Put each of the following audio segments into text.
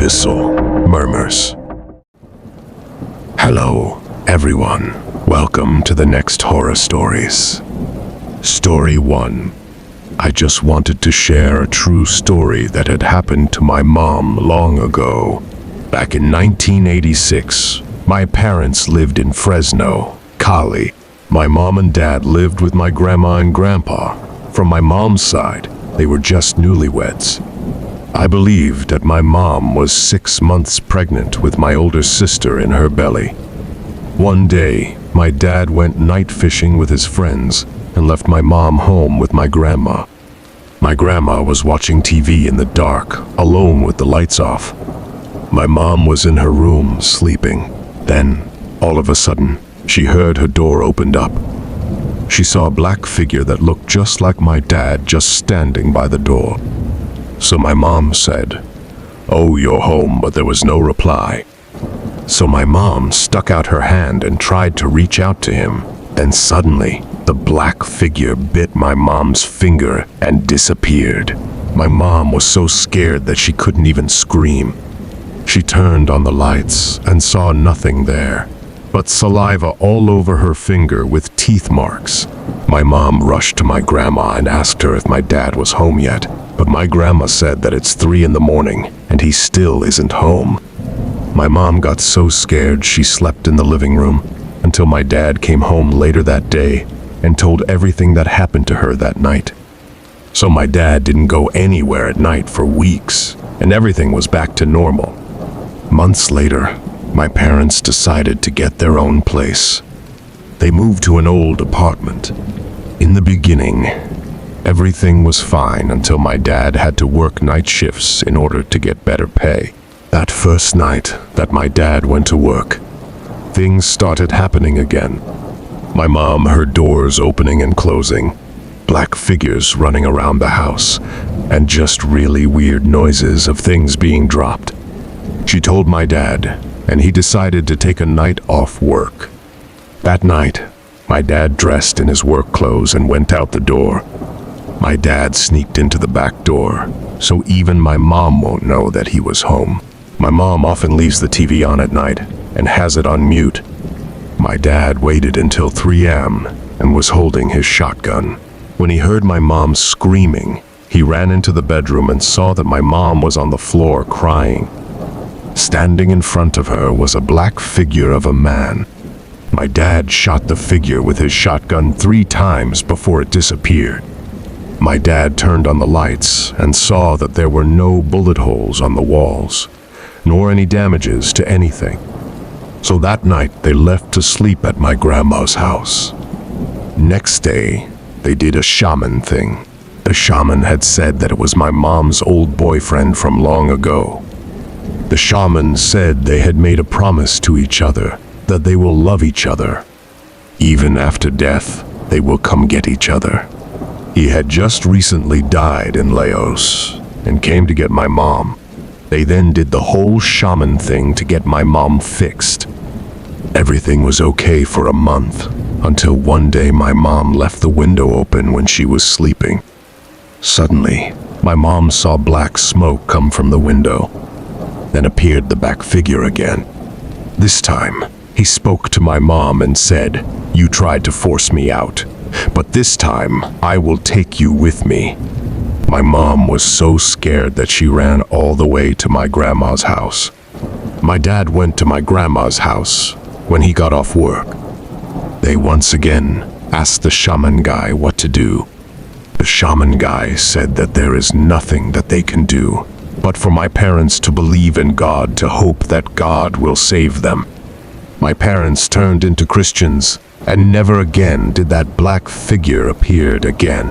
Abyssal Murmurs. Hello, everyone. Welcome to the next horror stories. Story 1. I just wanted to share a true story that had happened to my mom long ago. Back in 1986, my parents lived in Fresno, Cali. My mom and dad lived with my grandma and grandpa. From my mom's side, they were just newlyweds. I believed that my mom was 6 months pregnant with my older sister in her belly. One day, my dad went night fishing with his friends and left my mom home with my grandma. My grandma was watching TV in the dark, alone with the lights off. My mom was in her room, sleeping. Then, all of a sudden, she heard her door opened up. She saw a black figure that looked just like my dad just standing by the door. So my mom said, "Oh, you're home," but there was no reply. So my mom stuck out her hand and tried to reach out to him. Then suddenly, the black figure bit my mom's finger and disappeared. My mom was so scared that she couldn't even scream. She turned on the lights and saw nothing there, but saliva all over her finger with teeth marks. My mom rushed to my grandma and asked her if my dad was home yet, but my grandma said that it's 3 in the morning and he still isn't home. My mom got so scared she slept in the living room until my dad came home later that day and told everything that happened to her that night. So my dad didn't go anywhere at night for weeks, and everything was back to normal. Months later, my parents decided to get their own place. They moved to an old apartment. In the beginning, everything was fine until my dad had to work night shifts in order to get better pay. That first night that my dad went to work, things started happening again. My mom heard doors opening and closing, black figures running around the house, and just really weird noises of things being dropped. She told my dad, and he decided to take a night off work. That night, my dad dressed in his work clothes and went out the door. My dad sneaked into the back door, so even my mom won't know that he was home. My mom often leaves the TV on at night and has it on mute. My dad waited until 3 a.m. and was holding his shotgun. When he heard my mom screaming, he ran into the bedroom and saw that my mom was on the floor crying. Standing in front of her was a black figure of a man. My dad shot the figure with his shotgun 3 times before it disappeared. My dad turned on the lights and saw that there were no bullet holes on the walls, nor any damages to anything. So that night they left to sleep at my grandma's house. Next day, they did a shaman thing. The shaman had said that it was my mom's old boyfriend from long ago. The shaman said they had made a promise to each other that they will love each other. Even after death, they will come get each other. He had just recently died in Laos and came to get my mom. They then did the whole shaman thing to get my mom fixed. Everything was okay for a month, until one day my mom left the window open when she was sleeping. Suddenly, my mom saw black smoke come from the window. Then appeared the back figure again. This time, he spoke to my mom and said, "You tried to force me out, but this time I will take you with me." My mom was so scared that she ran all the way to my grandma's house. My dad went to my grandma's house when he got off work. They once again asked the shaman guy what to do. The shaman guy said that there is nothing that they can do, but for my parents to believe in God, to hope that God will save them. My parents turned into Christians, and never again did that black figure appear again.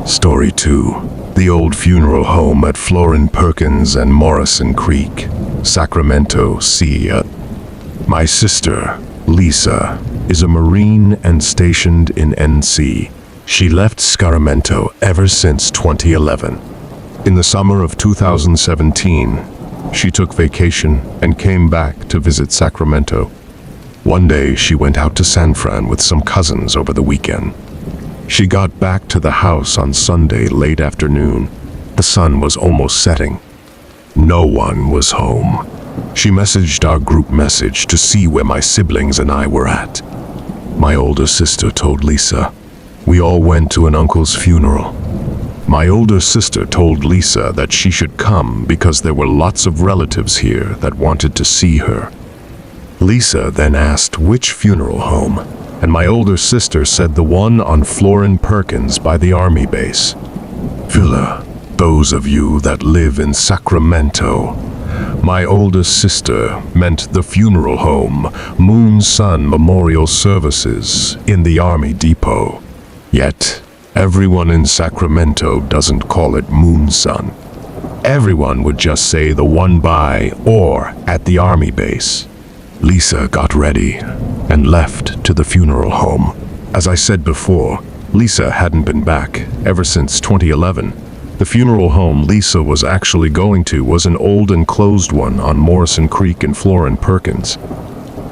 Story 2. The old funeral home at Florin Perkins and Morrison Creek, Sacramento, CA. My sister, Lisa, is a Marine and stationed in NC. She left Sacramento ever since 2011. In the summer of 2017, she took vacation and came back to visit Sacramento. One day, she went out to San Fran with some cousins over the weekend. She got back to the house on Sunday late afternoon. The sun was almost setting. No one was home. She messaged our group message to see where my siblings and I were at. My older sister told Lisa. We all went to an uncle's funeral. My older sister told Lisa that she should come because there were lots of relatives here that wanted to see her. Lisa then asked which funeral home, and my older sister said the one on Florin Perkins by the army base. Villa, those of you that live in Sacramento. My older sister meant the funeral home, Moon Sun Memorial Services, in the Army Depot. Yet, everyone in Sacramento doesn't call it Moon Sun. Everyone would just say the one by or at the Army base. Lisa got ready and left to the funeral home. As I said before, Lisa hadn't been back ever since 2011. The funeral home Lisa was actually going to was an old and closed one on Morrison Creek in Florin Perkins.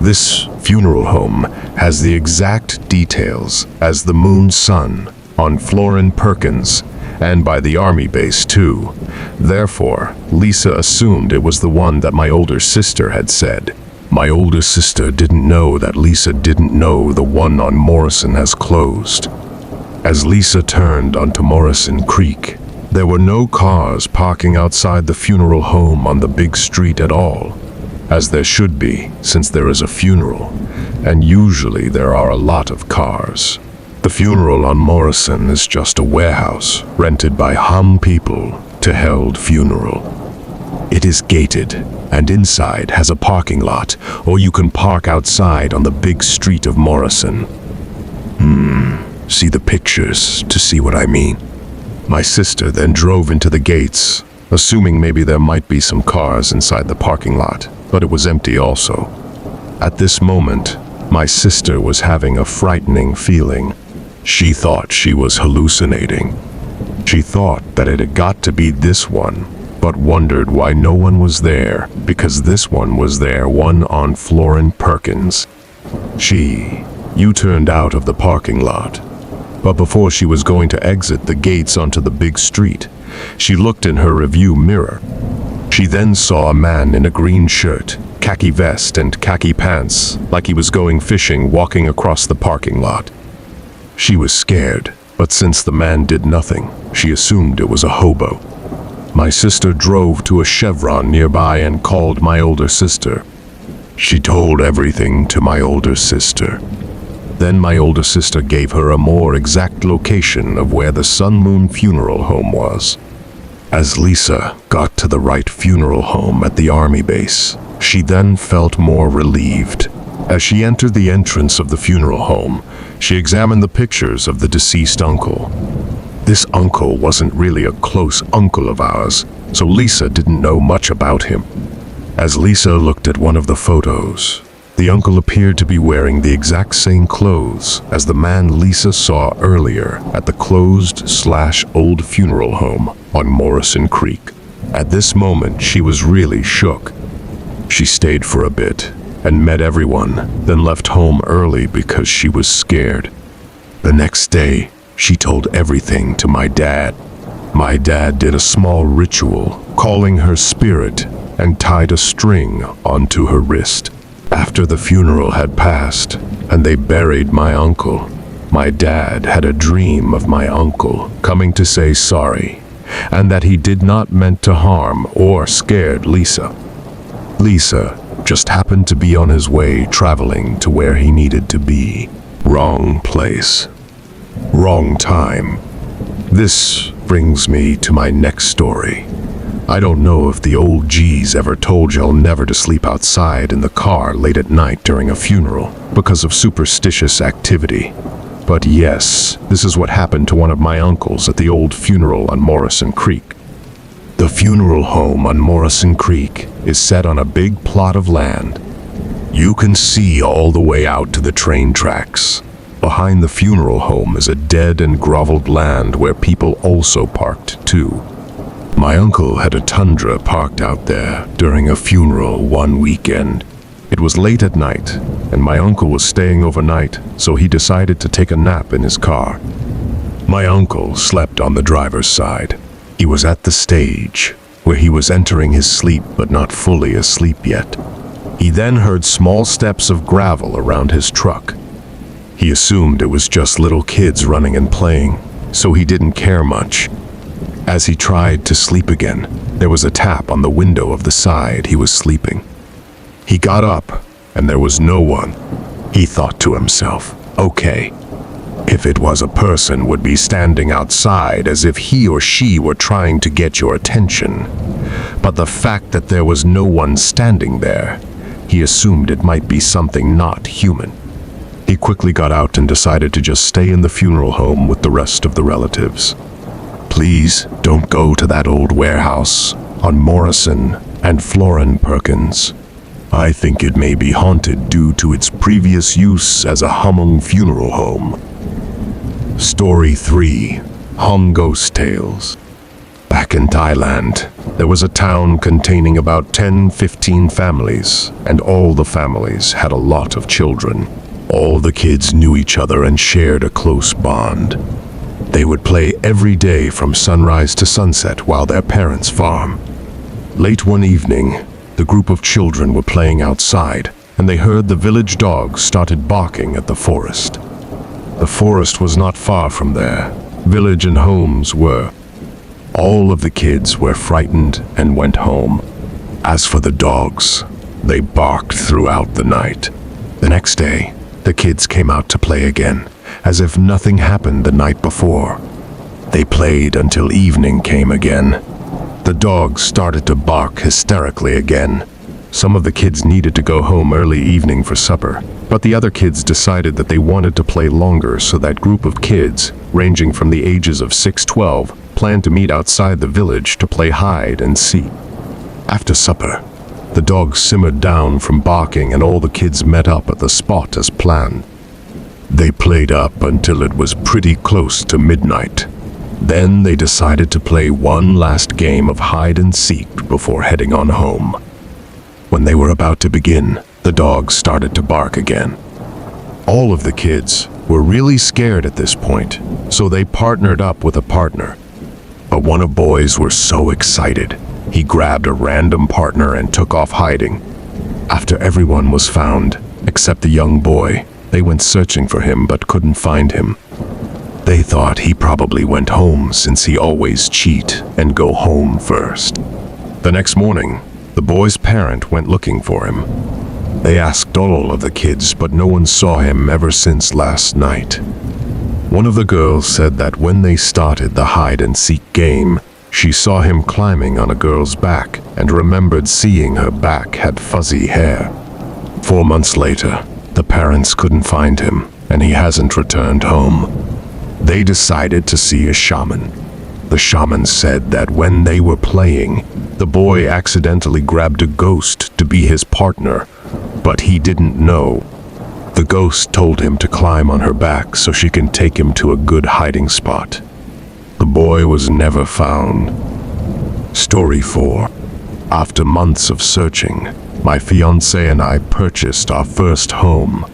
This funeral home has the exact details as the Moon Sun on Florin Perkins and by the Army base too. Therefore, Lisa assumed it was the one that my older sister had said. My older sister didn't know that Lisa didn't know the one on Morrison has closed. As Lisa turned onto Morrison Creek, there were no cars parking outside the funeral home on the big street at all, as there should be since there is a funeral, and usually there are a lot of cars. The funeral on Morrison is just a warehouse rented by Hum people to held funeral. It is gated, and inside has a parking lot, or you can park outside on the big street of Morrison. See the pictures to see what I mean. My sister then drove into the gates, assuming maybe there might be some cars inside the parking lot, but it was empty also. At this moment, my sister was having a frightening feeling. She thought she was hallucinating. She thought that it had got to be this one, but wondered why no one was there, because this one was there, one on Florin Perkins. She U-turned out of the parking lot, but before she was going to exit the gates onto the big street, she looked in her review mirror. She then saw a man in a green shirt, khaki vest, and khaki pants, like he was going fishing, walking across the parking lot. She was scared, but since the man did nothing, she assumed it was a hobo. My sister drove to a Chevron nearby and called my older sister. She told everything to my older sister. Then my older sister gave her a more exact location of where the Sun Moon funeral home was. As Lisa got to the right funeral home at the army base, she then felt more relieved. As she entered the entrance of the funeral home, she examined the pictures of the deceased uncle. This uncle wasn't really a close uncle of ours, so Lisa didn't know much about him. As Lisa looked at one of the photos, the uncle appeared to be wearing the exact same clothes as the man Lisa saw earlier at the closed/old funeral home on Morrison Creek. At this moment, she was really shook. She stayed for a bit and met everyone, then left home early because she was scared. The next day, she told everything to my dad. My dad did a small ritual, calling her spirit, and tied a string onto her wrist. After the funeral had passed, and they buried my uncle, my dad had a dream of my uncle coming to say sorry, and that he did not meant to harm or scared Lisa. Lisa just happened to be on his way traveling to where he needed to be. Wrong place. Wrong time. This brings me to my next story. I don't know if the old G's ever told y'all never to sleep outside in the car late at night during a funeral because of superstitious activity. But yes, this is what happened to one of my uncles at the old funeral on Morrison Creek. The funeral home on Morrison Creek is set on a big plot of land. You can see all the way out to the train tracks. Behind the funeral home is a dead and groveled land where people also parked too. My uncle had a Tundra parked out there during a funeral one weekend. It was late at night, and my uncle was staying overnight, so he decided to take a nap in his car. My uncle slept on the driver's side. He was at the stage, where he was entering his sleep but not fully asleep yet. He then heard small steps of gravel around his truck. He assumed it was just little kids running and playing, so he didn't care much. As he tried to sleep again, there was a tap on the window of the side he was sleeping. He got up, and there was no one. He thought to himself, okay, if it was a person would be standing outside as if he or she were trying to get your attention. But the fact that there was no one standing there, he assumed it might be something not human. He quickly got out and decided to just stay in the funeral home with the rest of the relatives. Please don't go to that old warehouse on Morrison and Florin Perkins. I think it may be haunted due to its previous use as a Hmong funeral home. Story 3. Hmong Ghost Tales. Back in Thailand, there was a town containing about 10-15 families, and all the families had a lot of children. All the kids knew each other and shared a close bond. They would play every day from sunrise to sunset while their parents farm. Late one evening, the group of children were playing outside, and they heard the village dogs started barking at the forest. The forest was not far from there. Village and homes were. All of the kids were frightened and went home. As for the dogs, they barked throughout the night. The next day, the kids came out to play again, as if nothing happened the night before. They played until evening came again. The dogs started to bark hysterically again. Some of the kids needed to go home early evening for supper, but the other kids decided that they wanted to play longer, so that group of kids, ranging from the ages of 6-12, planned to meet outside the village to play hide and seek. After supper, the dogs simmered down from barking and all the kids met up at the spot as planned. They played up until it was pretty close to midnight. Then they decided to play one last game of hide and seek before heading on home. When they were about to begin, the dogs started to bark again. All of the kids were really scared at this point, so they partnered up with a partner. But one of boys was so excited, he grabbed a random partner and took off hiding. After everyone was found, except the young boy, they went searching for him but couldn't find him. They thought he probably went home since he always cheat and go home first. The next morning, the boy's parent went looking for him. They asked all of the kids, but no one saw him ever since last night. One of the girls said that when they started the hide-and-seek game, she saw him climbing on a girl's back and remembered seeing her back had fuzzy hair. 4 months later, the parents couldn't find him, and he hasn't returned home. They decided to see a shaman. The shaman said that when they were playing, the boy accidentally grabbed a ghost to be his partner, but he didn't know. The ghost told him to climb on her back so she can take him to a good hiding spot. The boy was never found. Story 4. After months of searching, my fiancé and I purchased our first home.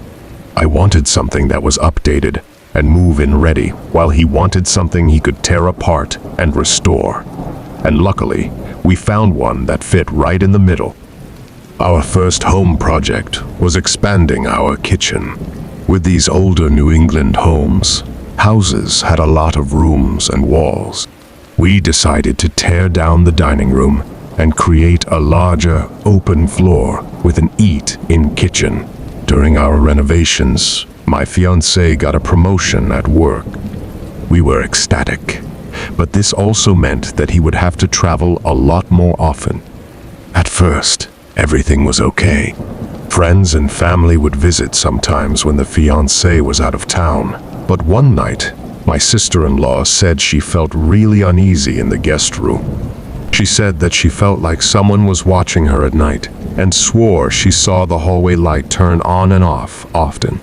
I wanted something that was updated and move-in ready, while he wanted something he could tear apart and restore. And luckily, we found one that fit right in the middle. Our first home project was expanding our kitchen. With these older New England homes, houses had a lot of rooms and walls. We decided to tear down the dining room and create a larger, open floor with an eat-in kitchen. During our renovations, my fiancé got a promotion at work. We were ecstatic, but this also meant that he would have to travel a lot more often. At first, everything was okay. Friends and family would visit sometimes when the fiancé was out of town. But one night, my sister-in-law said she felt really uneasy in the guest room. She said that she felt like someone was watching her at night and swore she saw the hallway light turn on and off often.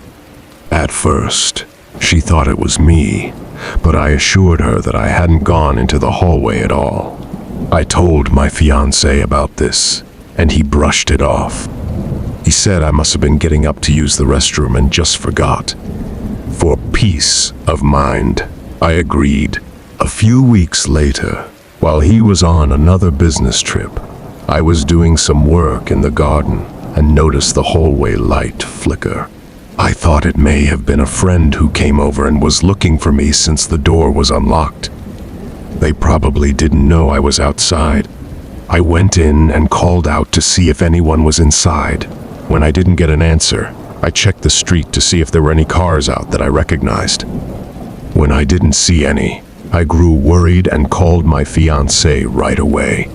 At first, she thought it was me, but I assured her that I hadn't gone into the hallway at all. I told my fiancé about this, and he brushed it off. He said I must have been getting up to use the restroom and just forgot. For peace of mind, I agreed. A few weeks later, While he was on another business trip, I was doing some work in the garden and noticed the hallway light flicker. I thought it may have been a friend who came over and was looking for me since the door was unlocked. They probably didn't know I was outside. I went in and called out to see if anyone was inside. When I didn't get an answer, I checked the street to see if there were any cars out that I recognized. When I didn't see any, I grew worried and called my fiancé right away.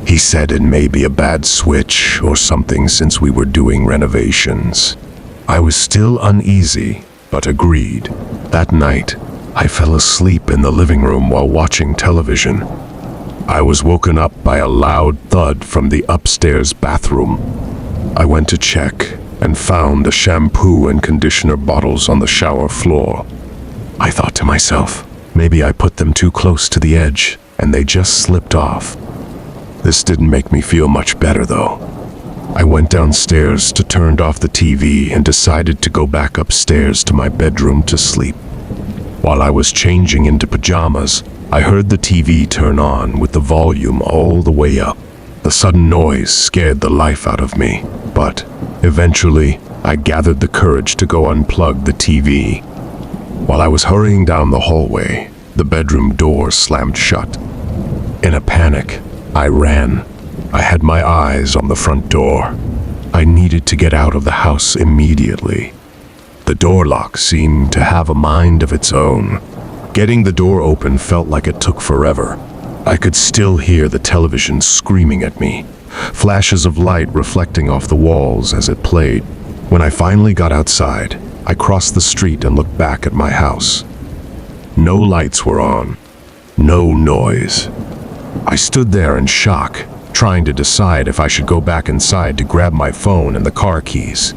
He said it may be a bad switch or something since we were doing renovations. I was still uneasy, but agreed. That night, I fell asleep in the living room while watching television. I was woken up by a loud thud from the upstairs bathroom. I went to check and found the shampoo and conditioner bottles on the shower floor. I thought to myself, maybe I put them too close to the edge and they just slipped off. This didn't make me feel much better though. I went downstairs to turn off the TV and decided to go back upstairs to my bedroom to sleep. While I was changing into pajamas, I heard the TV turn on with the volume all the way up. The sudden noise scared the life out of me, but eventually I gathered the courage to go unplug the TV. While I was hurrying down the hallway, the bedroom door slammed shut. In a panic, I ran. I had my eyes on the front door. I needed to get out of the house immediately. The door lock seemed to have a mind of its own. Getting the door open felt like it took forever. I could still hear the television screaming at me, flashes of light reflecting off the walls as it played. When I finally got outside, I crossed the street and looked back at my house. No lights were on. No noise. I stood there in shock, trying to decide if I should go back inside to grab my phone and the car keys.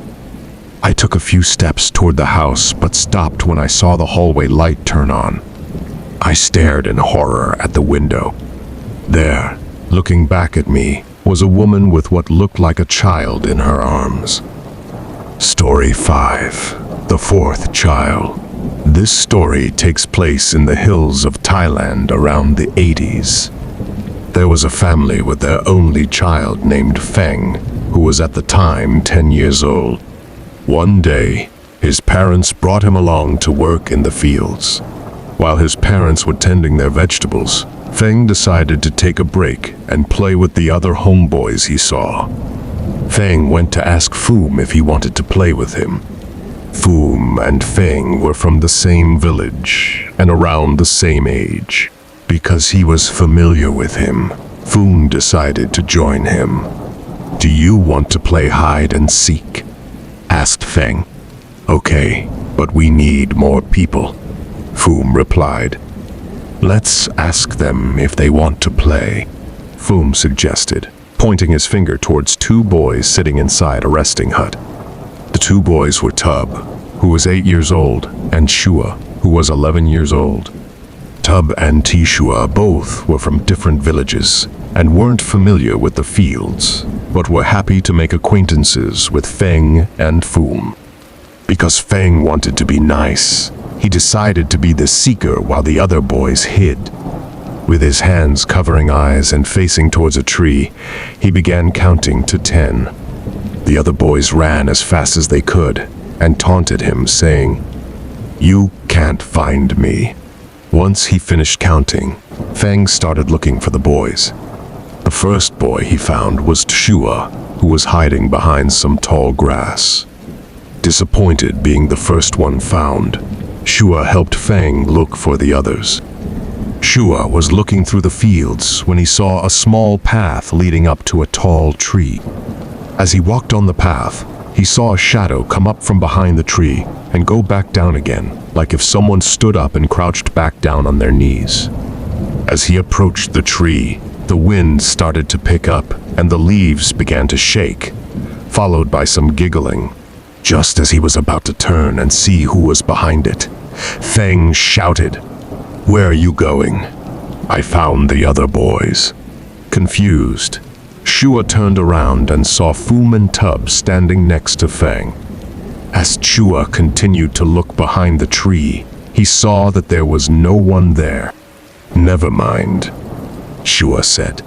I took a few steps toward the house, but stopped when I saw the hallway light turn on. I stared in horror at the window. There, looking back at me, was a woman with what looked like a child in her arms. Story 5. The Fourth Child. This story takes place in the hills of Thailand around the 80s. There was a family with their only child named Feng, who was at the time 10 years old. One day, his parents brought him along to work in the fields. While his parents were tending their vegetables, Feng decided to take a break and play with the other homeboys he saw. Feng went to ask Foom if he wanted to play with him. Foom and Feng were from the same village and around the same age. Because he was familiar with him, Foom decided to join him. "Do you want to play hide and seek?" asked Feng. "Okay, but we need more people," Foom replied. "Let's ask them if they want to play," Foom suggested, pointing his finger towards two boys sitting inside a resting hut. The two boys were Tub, who was 8 years old, and Shua, who was 11 years old. Tub and Tishua both were from different villages and weren't familiar with the fields, but were happy to make acquaintances with Feng and Foom. Because Feng wanted to be nice, he decided to be the seeker while the other boys hid. With his hands covering eyes and facing towards a tree, he began counting to 10. The other boys ran as fast as they could and taunted him, saying, "You can't find me." Once he finished counting, Feng started looking for the boys. The first boy he found was Shua, who was hiding behind some tall grass. Disappointed being the first one found, Shua helped Feng look for the others. Shua was looking through the fields when he saw a small path leading up to a tall tree. As he walked on the path, he saw a shadow come up from behind the tree and go back down again, like if someone stood up and crouched back down on their knees. As he approached the tree, the wind started to pick up and the leaves began to shake, followed by some giggling. Just as he was about to turn and see who was behind it, Feng shouted, "Where are you going?" "I found the other boys." Confused, Shua turned around and saw Foom and Tub standing next to Feng. As Shua continued to look behind the tree, he saw that there was no one there. "Never mind." Shua said,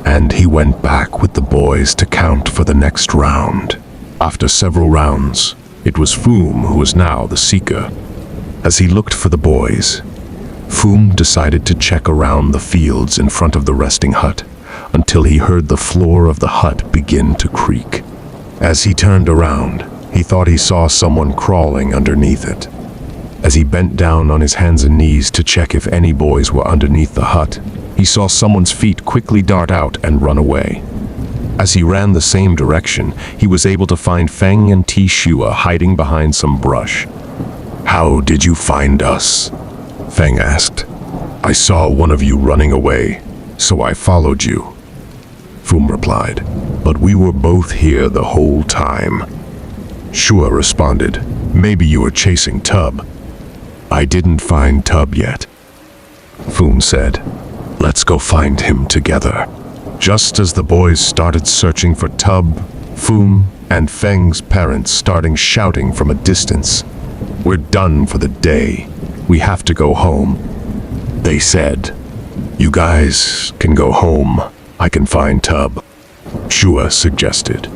and he went back with the boys to count for the next round. After several rounds, it was Foom who was now the seeker. As he looked for the boys, Foom decided to check around the fields in front of the resting hut until he heard the floor of the hut begin to creak. As he turned around, he thought he saw someone crawling underneath it. As he bent down on his hands and knees to check if any boys were underneath the hut, he saw someone's feet quickly dart out and run away. As he ran the same direction, he was able to find Feng and Shua hiding behind some brush. "How did you find us?" Feng asked. "I saw one of you running away, so I followed you," Foom replied. "But we were both here the whole time." Shua responded, "Maybe you were chasing Tub." "I didn't find Tub yet," Foom said. "Let's go find him together." Just as the boys started searching for Tub, Foom and Feng's parents started shouting from a distance, "We're done for the day. We have to go home." They said, "You guys can go home. I can find Tub," Shua suggested.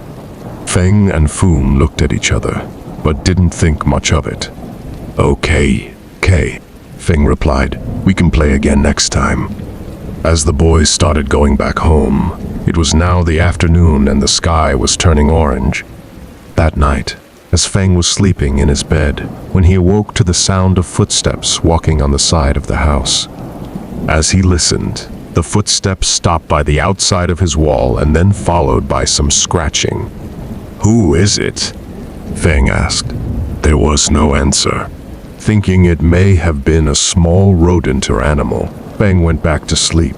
Feng and Foom looked at each other, but didn't think much of it. Okay, Feng replied. "We can play again next time." As the boys started going back home, it was now the afternoon and the sky was turning orange. That night, as Feng was sleeping in his bed, when he awoke to the sound of footsteps walking on the side of the house. As he listened, the footsteps stopped by the outside of his wall and then followed by some scratching. "Who is it?" Feng asked. There was no answer. Thinking it may have been a small rodent or animal, Feng went back to sleep.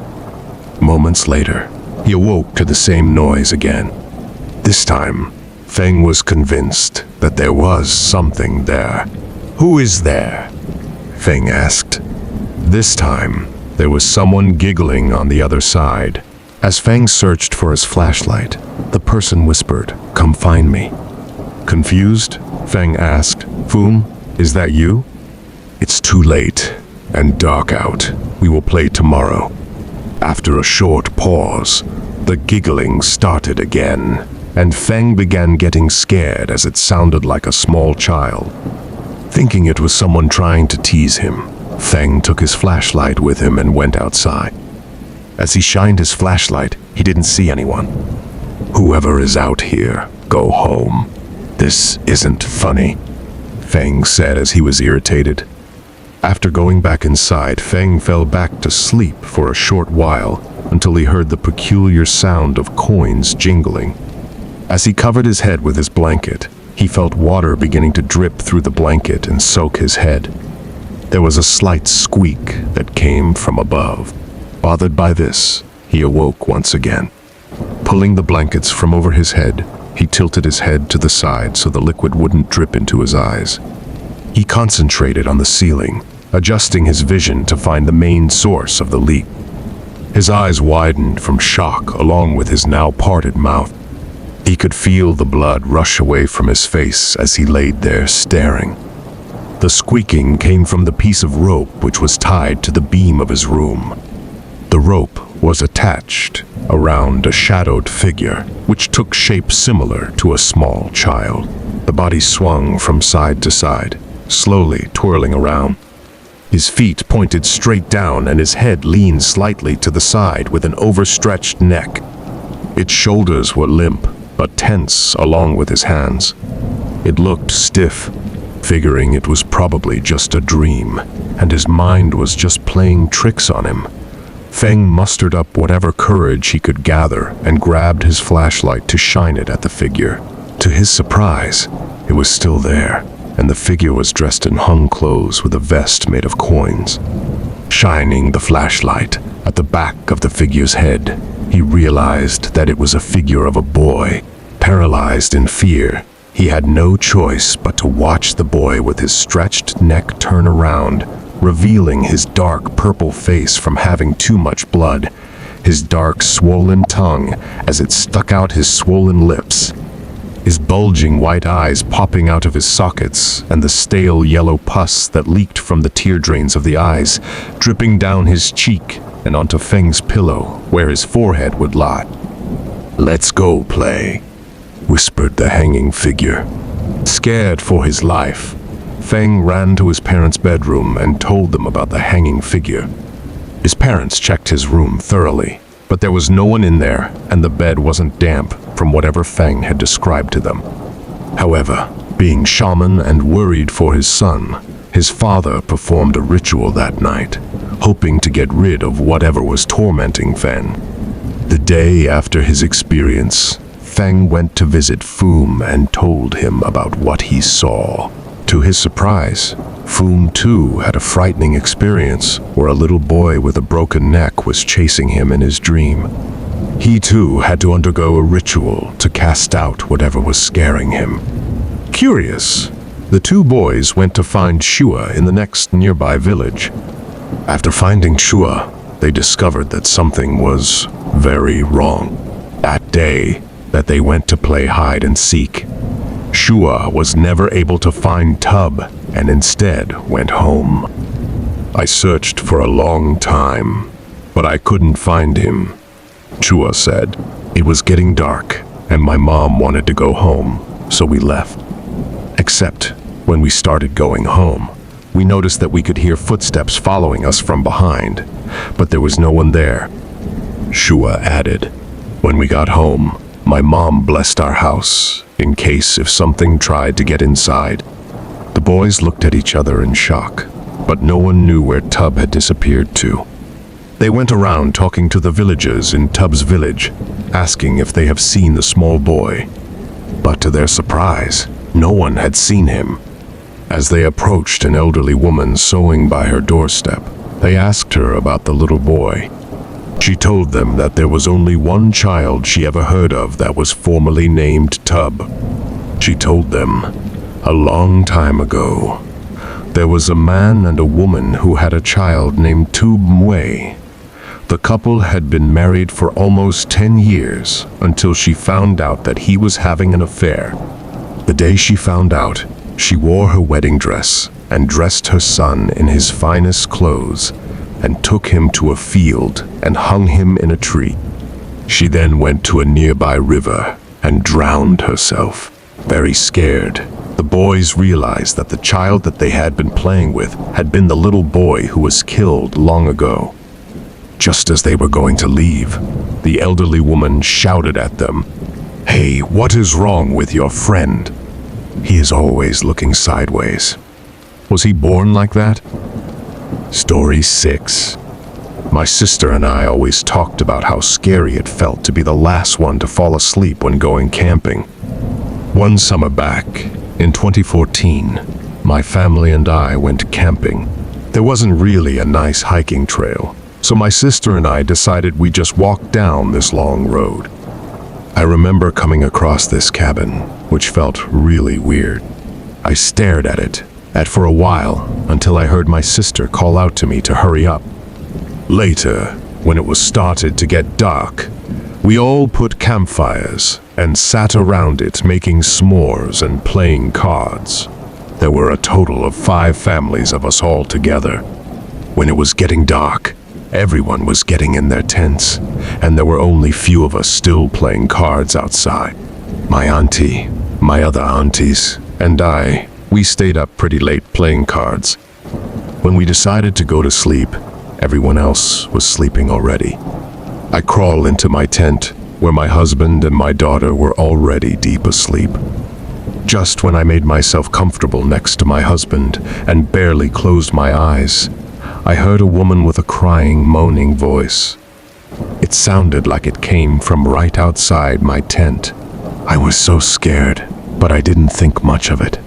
Moments later, he awoke to the same noise again. This time, Feng was convinced that there was something there. "Who is there?" Feng asked. This time, there was someone giggling on the other side. As Feng searched for his flashlight, the person whispered, "Come find me." Confused, Feng asked, "Foom, is that you?" "It's too late and dark out. We will play tomorrow." After a short pause, the giggling started again, and Feng began getting scared as it sounded like a small child. Thinking it was someone trying to tease him, Feng took his flashlight with him and went outside. As he shined his flashlight, he didn't see anyone. "Whoever is out here, go home. This isn't funny," Feng said as he was irritated. After going back inside, Feng fell back to sleep for a short while until he heard the peculiar sound of coins jingling. As he covered his head with his blanket, he felt water beginning to drip through the blanket and soak his head. There was a slight squeak that came from above. Bothered by this, he awoke once again. Pulling the blankets from over his head, he tilted his head to the side so the liquid wouldn't drip into his eyes. He concentrated on the ceiling, adjusting his vision to find the main source of the leak. His eyes widened from shock along with his now parted mouth. He could feel the blood rush away from his face as he laid there staring. The squeaking came from the piece of rope which was tied to the beam of his room. The rope was attached around a shadowed figure, which took shape similar to a small child. The body swung from side to side, slowly twirling around. His feet pointed straight down and his head leaned slightly to the side with an overstretched neck. Its shoulders were limp, but tense along with his hands. It looked stiff, figuring it was probably just a dream, and his mind was just playing tricks on him. Feng mustered up whatever courage he could gather and grabbed his flashlight to shine it at the figure. To his surprise, it was still there, and the figure was dressed in hung clothes with a vest made of coins. Shining the flashlight at the back of the figure's head, he realized that it was a figure of a boy. Paralyzed in fear, he had no choice but to watch the boy with his stretched neck turn around, revealing his dark purple face from having too much blood, his dark swollen tongue as it stuck out his swollen lips, his bulging white eyes popping out of his sockets, and the stale yellow pus that leaked from the tear drains of the eyes, dripping down his cheek and onto Feng's pillow where his forehead would lie. "Let's go play," whispered the hanging figure. Scared for his life, Feng ran to his parents' bedroom and told them about the hanging figure. His parents checked his room thoroughly, but there was no one in there, and the bed wasn't damp from whatever Feng had described to them. However, being shaman and worried for his son, his father performed a ritual that night, hoping to get rid of whatever was tormenting Feng. The day after his experience, Feng went to visit Foom and told him about what he saw. To his surprise, Foom too had a frightening experience where a little boy with a broken neck was chasing him in his dream. He too had to undergo a ritual to cast out whatever was scaring him. Curious, the two boys went to find Shua in the next nearby village. After finding Shua, they discovered that something was very wrong. That day that they went to play hide and seek, Shua was never able to find Tub and instead went home. I searched for a long time, but I couldn't find him. Shua said it was getting dark and my mom wanted to go home, so we left. Except when we started going home, we noticed that we could hear footsteps following us from behind, but there was no one there. Shua added, "When we got home, my mom blessed our house in case if something tried to get inside." The boys looked at each other in shock, but no one knew where Tub had disappeared to. They went around talking to the villagers in Tub's village, asking if they have seen the small boy. But to their surprise, no one had seen him. As they approached an elderly woman sewing by her doorstep, they asked her about the little boy. She told them that there was only one child she ever heard of that was formerly named Tub. She told them, a long time ago, there was a man and a woman who had a child named Tub Mwe. The couple had been married for almost 10 years until she found out that he was having an affair. The day she found out, she wore her wedding dress and dressed her son in his finest clothes and took him to a field and hung him in a tree. She then went to a nearby river and drowned herself. Very scared, the boys realized that the child that they had been playing with had been the little boy who was killed long ago. Just as they were going to leave, the elderly woman shouted at them, "Hey, what is wrong with your friend? He is always looking sideways. Was he born like that?" Story 6. My sister and I always talked about how scary it felt to be the last one to fall asleep when going camping. One summer back, in 2014, my family and I went camping. There wasn't really a nice hiking trail, so my sister and I decided we'd just walk down this long road. I remember coming across this cabin, which felt really weird. I stared at it for a while until I heard my sister call out to me to hurry up. Later, when it was started to get dark, we all put campfires and sat around it making s'mores and playing cards. There were a total of 5 families of us all together. When it was getting dark, everyone was getting in their tents, and there were only few of us still playing cards outside. My auntie, my other aunties, and I, we stayed up pretty late playing cards. When we decided to go to sleep, everyone else was sleeping already. I crawled into my tent, where my husband and my daughter were already deep asleep. Just when I made myself comfortable next to my husband and barely closed my eyes, I heard a woman with a crying, moaning voice. It sounded like it came from right outside my tent. I was so scared, but I didn't think much of it.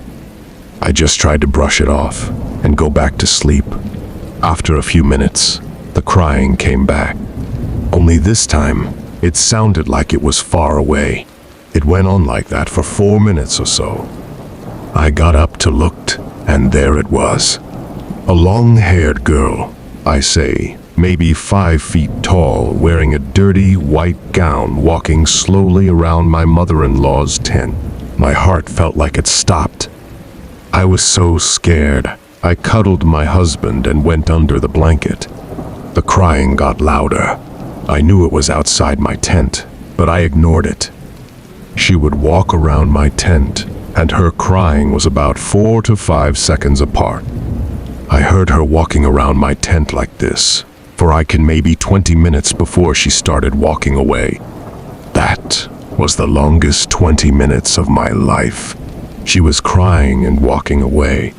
I just tried to brush it off and go back to sleep. After a few minutes, the crying came back. Only this time, it sounded like it was far away. It went on like that for 4 minutes or so. I got up to look, and there it was. A long-haired girl, I say, maybe 5 feet tall, wearing a dirty white gown, walking slowly around my mother-in-law's tent. My heart felt like it stopped. I was so scared. I cuddled my husband and went under the blanket. The crying got louder. I knew it was outside my tent, but I ignored it. She would walk around my tent, and her crying was about 4 to 5 seconds apart. I heard her walking around my tent like this, for I can maybe 20 minutes before she started walking away. That was the longest 20 minutes of my life. She was crying and walking away.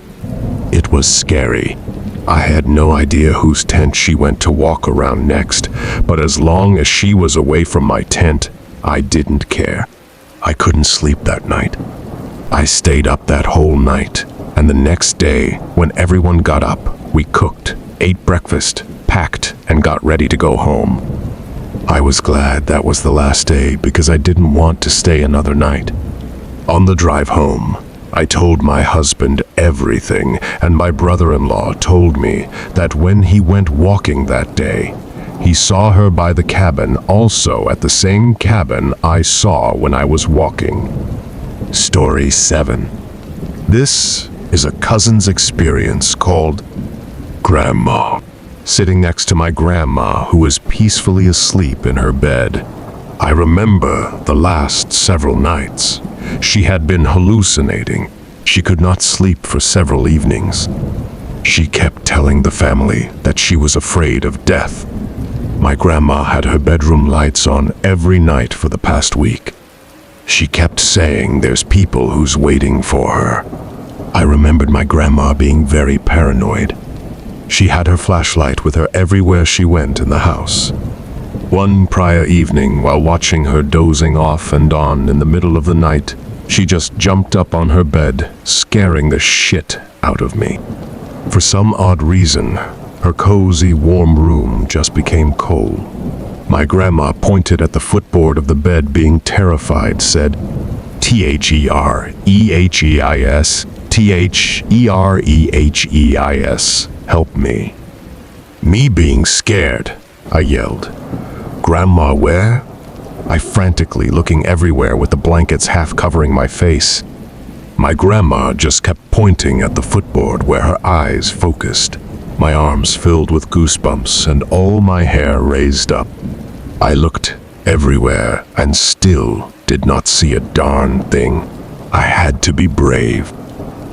It was scary. I had no idea whose tent she went to walk around next, but as long as she was away from my tent, I didn't care. I couldn't sleep that night. I stayed up that whole night, and the next day, when everyone got up, we cooked, ate breakfast, packed, and got ready to go home. I was glad that was the last day because I didn't want to stay another night. On the drive home, I told my husband everything, and my brother-in-law told me that when he went walking that day, he saw her by the cabin, also at the same cabin I saw when I was walking. Story 7. This is a cousin's experience called Grandma. Sitting next to my grandma, who was peacefully asleep in her bed. I remember the last several nights. She had been hallucinating. She could not sleep for several evenings. She kept telling the family that she was afraid of death. My grandma had her bedroom lights on every night for the past week. She kept saying there's people who's waiting for her. I remembered my grandma being very paranoid. She had her flashlight with her everywhere she went in the house. One prior evening, while watching her dozing off and on in the middle of the night, she just jumped up on her bed, scaring the shit out of me. For some odd reason, her cozy, warm room just became cold. My grandma pointed at the footboard of the bed, being terrified, said, "Thereheis, thereheis, help me." Me being scared, I yelled, "Grandma, where?" I frantically looking everywhere with the blankets half covering my face. My grandma just kept pointing at the footboard where her eyes focused. My arms filled with goosebumps and all my hair raised up. I looked everywhere and still did not see a darn thing. I had to be brave.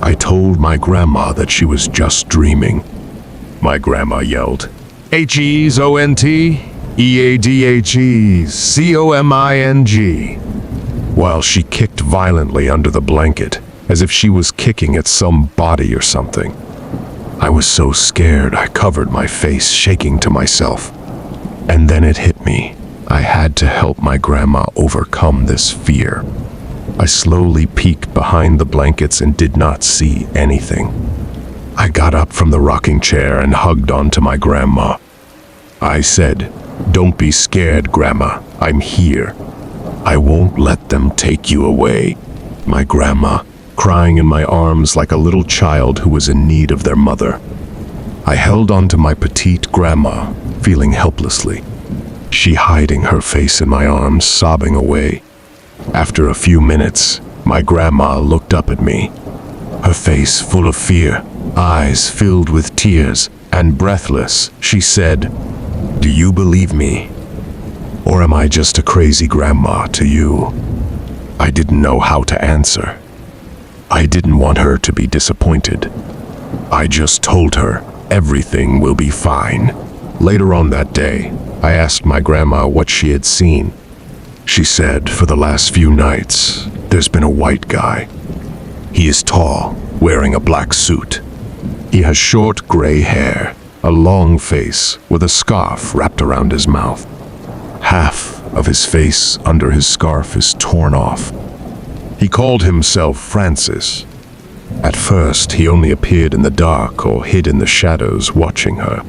I told my grandma that she was just dreaming. My grandma yelled, "HESONTEADHESCOMING," while she kicked violently under the blanket, as if she was kicking at some body or something. I was so scared I covered my face, shaking to myself. And then it hit me. I had to help my grandma overcome this fear. I slowly peeked behind the blankets and did not see anything. I got up from the rocking chair and hugged onto my grandma. I said, "Don't be scared, Grandma. I'm here. I won't let them take you away." My grandma, crying in my arms like a little child who was in need of their mother. I held onto my petite grandma, feeling helplessly. She hiding her face in my arms, sobbing away. After a few minutes, my grandma looked up at me, her face full of fear, eyes filled with tears, and breathless, she said, "Do you believe me? Or am I just a crazy grandma to you?" I didn't know how to answer. I didn't want her to be disappointed. I just told her everything will be fine. Later on that day, I asked my grandma what she had seen. She said, for the last few nights, there's been a white guy. He is tall, wearing a black suit. He has short gray hair, a long face with a scarf wrapped around his mouth. Half of his face under his scarf is torn off. He called himself Francis. At first, he only appeared in the dark or hid in the shadows watching her.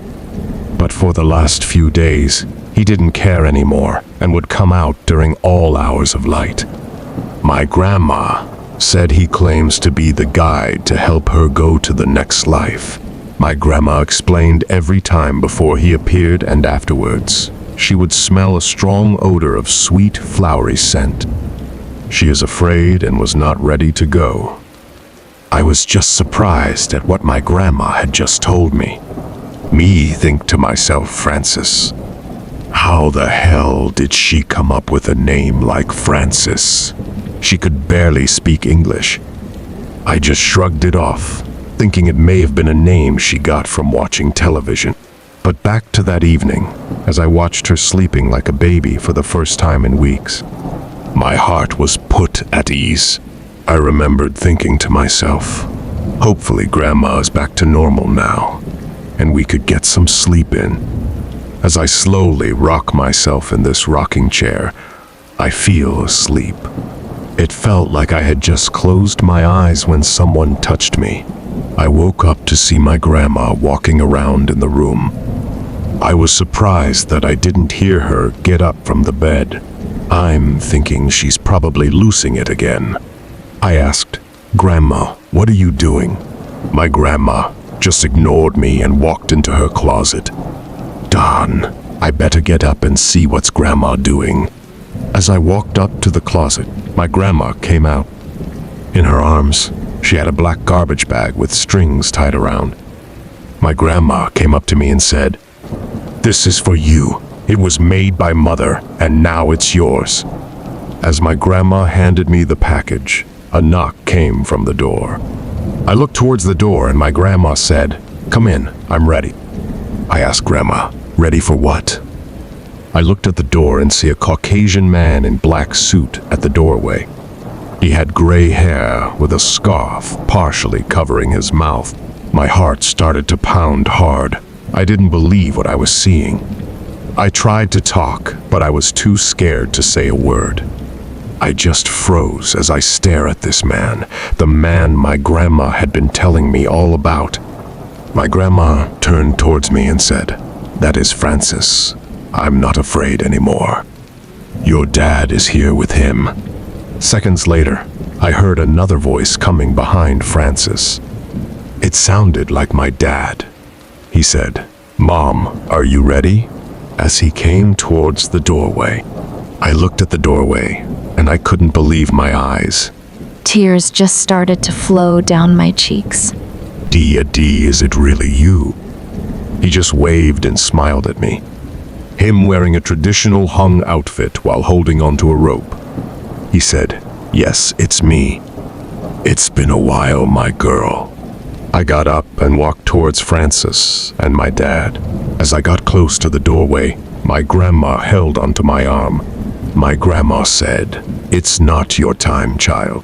But for the last few days, he didn't care anymore and would come out during all hours of light. My grandma said he claims to be the guide to help her go to the next life. My grandma explained every time before he appeared and afterwards, she would smell a strong odor of sweet, flowery scent. She is afraid and was not ready to go. I was just surprised at what my grandma had just told me. Me think to myself, Francis, how the hell did she come up with a name like Francis? She could barely speak English. I just shrugged it off, thinking it may have been a name she got from watching television. But back to that evening, as I watched her sleeping like a baby for the first time in weeks, my heart was put at ease. I remembered thinking to myself, hopefully Grandma is back to normal now, and we could get some sleep in. As I slowly rock myself in this rocking chair, I feel asleep. It felt like I had just closed my eyes when someone touched me. I woke up to see my grandma walking around in the room. I was surprised that I didn't hear her get up from the bed. I'm thinking she's probably losing it again. I asked, "Grandma, what are you doing?" My grandma just ignored me and walked into her closet. Darn, I better get up and see what's Grandma doing. As I walked up to the closet, my grandma came out. In her arms, she had a black garbage bag with strings tied around. My grandma came up to me and said, "This is for you. It was made by Mother, and now it's yours." As my grandma handed me the package, a knock came from the door. I looked towards the door and my grandma said, "Come in, I'm ready." I asked Grandma, "Ready for what?" I looked at the door and see a Caucasian man in black suit at the doorway. He had gray hair with a scarf partially covering his mouth. My heart started to pound hard. I didn't believe what I was seeing. I tried to talk, but I was too scared to say a word. I just froze as I stared at this man, the man my grandma had been telling me all about. My grandma turned towards me and said, "That is Francis. I'm not afraid anymore. Your dad is here with him." Seconds later, I heard another voice coming behind Francis. It sounded like my dad. He said, "Mom, are you ready?" As he came towards the doorway, I looked at the doorway and I couldn't believe my eyes. Tears just started to flow down my cheeks. "Dia, is it really you?" He just waved and smiled at me. Him wearing a traditional hung outfit while holding onto a rope. He said, "Yes, it's me. It's been a while, my girl." I got up and walked towards Francis and my dad. As I got close to the doorway, my grandma held onto my arm. My grandma said, "It's not your time, child."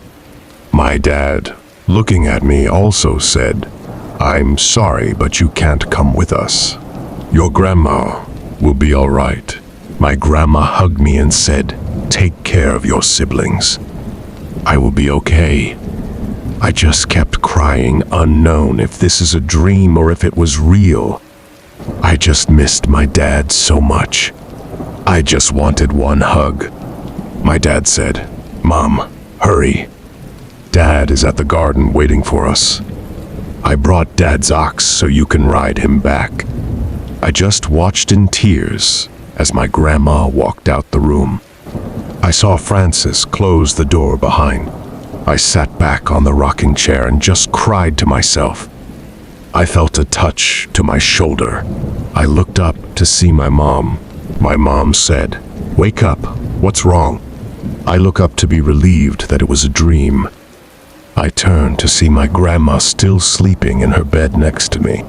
My dad, looking at me, also said, "I'm sorry, but you can't come with us. Your grandma will be all right." My grandma hugged me and said, "Take care of your siblings. I will be okay." I just kept crying, unknown if this is a dream or if it was real. I just missed my dad so much. I just wanted one hug. My dad said, "Mom, hurry. Dad is at the garden waiting for us. I brought Dad's ox so you can ride him back." I just watched in tears as my grandma walked out the room. I saw Francis close the door behind. I sat back on the rocking chair and just cried to myself. I felt a touch to my shoulder. I looked up to see my mom. My mom said, "Wake up, what's wrong?" I look up to be relieved that it was a dream. I turned to see my grandma still sleeping in her bed next to me.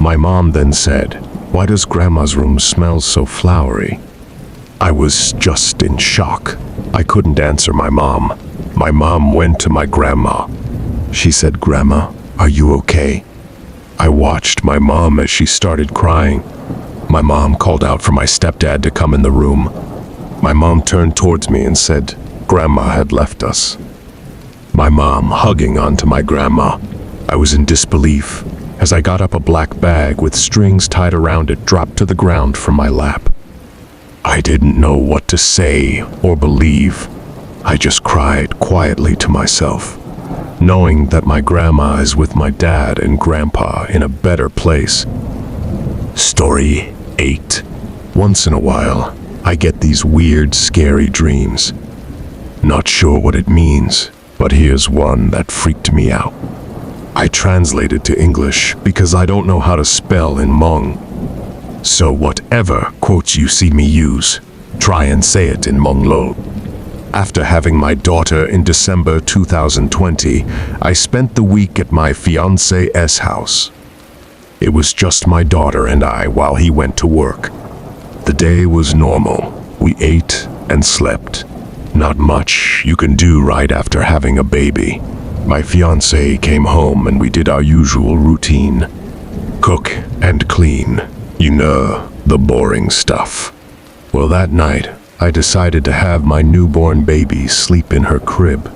My mom then said, "Why does Grandma's room smell so flowery?" I was just in shock. I couldn't answer my mom. My mom went to my grandma. She said, "Grandma, are you okay?" I watched my mom as she started crying. My mom called out for my stepdad to come in the room. My mom turned towards me and said, "Grandma had left us." My mom hugging onto my grandma. I was in disbelief. As I got up, a black bag with strings tied around it dropped to the ground from my lap. I didn't know what to say or believe. I just cried quietly to myself, knowing that my grandma is with my dad and grandpa in a better place. Story 8. Once in a while, I get these weird, scary dreams. Not sure what it means, but here's one that freaked me out. I translated to English because I don't know how to spell in Hmong. So whatever quotes you see me use, try and say it in Hmong Lo. After having my daughter in December 2020, I spent the week at my fiancé's house. It was just my daughter and I while he went to work. The day was normal. We ate and slept. Not much you can do right after having a baby. My fiancé came home and we did our usual routine. Cook and clean. You know, the boring stuff. Well, that night, I decided to have my newborn baby sleep in her crib,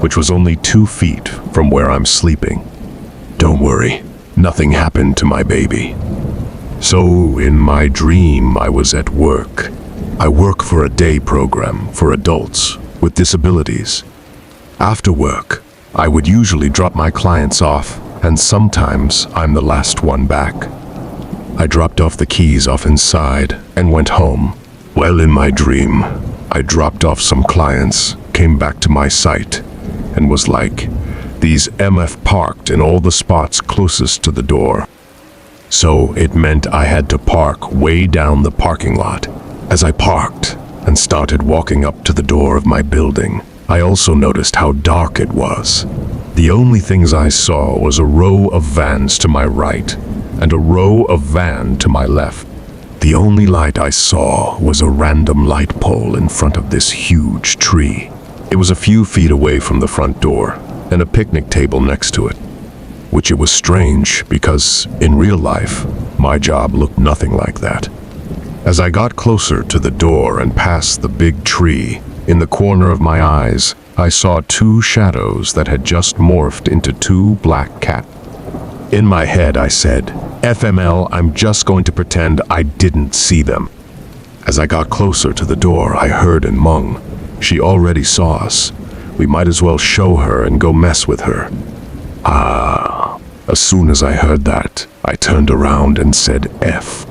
which was only 2 feet from where I'm sleeping. Don't worry, nothing happened to my baby. So, in my dream, I was at work. I work for a day program for adults with disabilities. After work, I would usually drop my clients off, and sometimes I'm the last one back. I dropped off the keys off inside and went home. Well, in my dream, I dropped off some clients, came back to my site, and was like, these MF parked in all the spots closest to the door. So it meant I had to park way down the parking lot. As I parked and started walking up to the door of my building, I also noticed how dark it was. The only things I saw was a row of vans to my right and a row of van to my left. The only light I saw was a random light pole in front of this huge tree. It was a few feet away from the front door, and a picnic table next to it. Which it was strange because, in real life, my job looked nothing like that. As I got closer to the door and past the big tree, in the corner of my eyes, I saw 2 shadows that had just morphed into 2 black cats. In my head, I said, FML, I'm just going to pretend I didn't see them. As I got closer to the door, I heard in Hmong, she already saw us. We might as well show her and go mess with her. As soon as I heard that, I turned around and said F.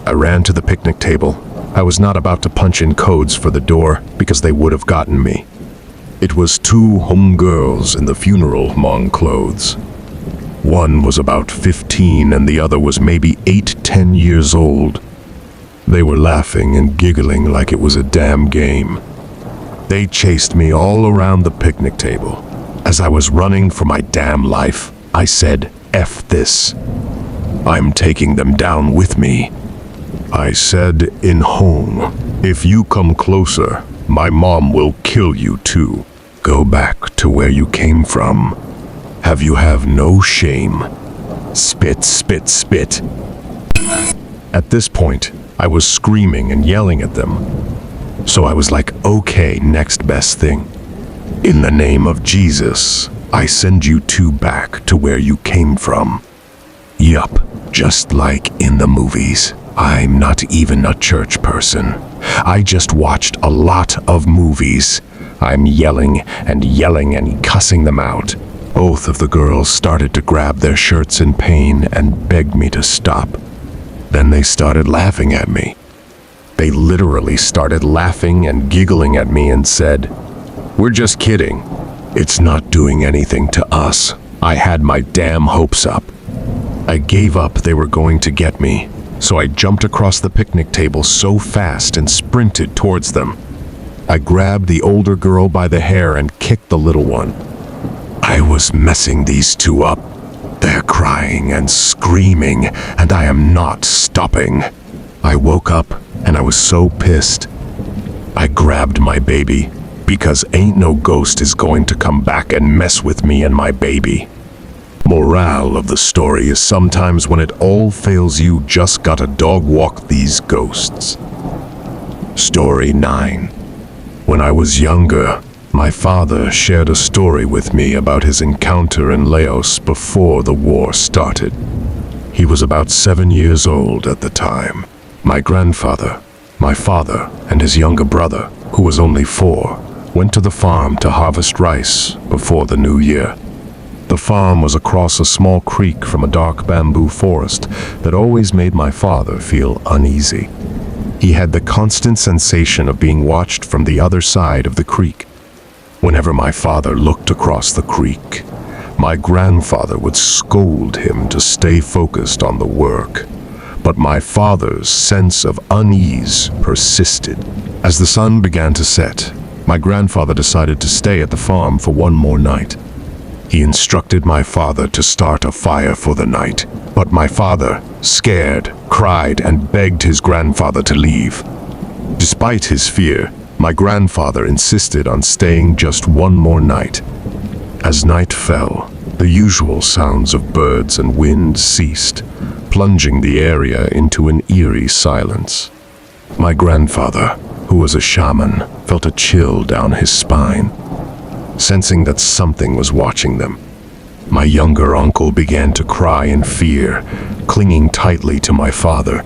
I ran to the picnic table. I was not about to punch in codes for the door because they would have gotten me. It was 2 homegirls in the funeral Hmong clothes. One was about 15 and the other was maybe 8-10 years old. They were laughing and giggling like it was a damn game. They chased me all around the picnic table. As I was running for my damn life, I said, F this. I'm taking them down with me. I said in Hmong, if you come closer, my mom will kill you too. Go back to where you came from. Have you have no shame? Spit, spit, spit. At this point, I was screaming and yelling at them. So I was like, okay, next best thing. In the name of Jesus, I send you 2 back to where you came from. Yup, just like in the movies. I'm not even a church person. I just watched a lot of movies. I'm yelling and cussing them out. Both of the girls started to grab their shirts in pain and begged me to stop. Then they started laughing at me. They literally started laughing and giggling at me and said, we're just kidding. It's not doing anything to us. I had my damn hopes up. I gave up they were going to get me, so I jumped across the picnic table so fast and sprinted towards them. I grabbed the older girl by the hair and kicked the little one. I was messing these 2 up. They're crying and screaming, and I am not stopping. I woke up, and I was so pissed. I grabbed my baby, because ain't no ghost is going to come back and mess with me and my baby. Morale of the story is sometimes when it all fails you just gotta dog walk these ghosts. Story 9. When I was younger, my father shared a story with me about his encounter in Laos before the war started. He was about 7 years old at the time. My grandfather, my father, and his younger brother, who was only 4, went to the farm to harvest rice before the new year. The farm was across a small creek from a dark bamboo forest that always made my father feel uneasy. He had the constant sensation of being watched from the other side of the creek. Whenever my father looked across the creek, My grandfather would scold him to stay focused on the work, but my father's sense of unease persisted. As the sun began to set, my grandfather decided to stay at the farm for one more night. He instructed my father to start a fire for the night, but my father, scared, cried and begged his grandfather to leave. Despite his fear, my grandfather insisted on staying just one more night. As night fell, the usual sounds of birds and wind ceased, plunging the area into an eerie silence. My grandfather, who was a shaman, felt a chill down his spine, sensing that something was watching them. My younger uncle began to cry in fear, clinging tightly to my father.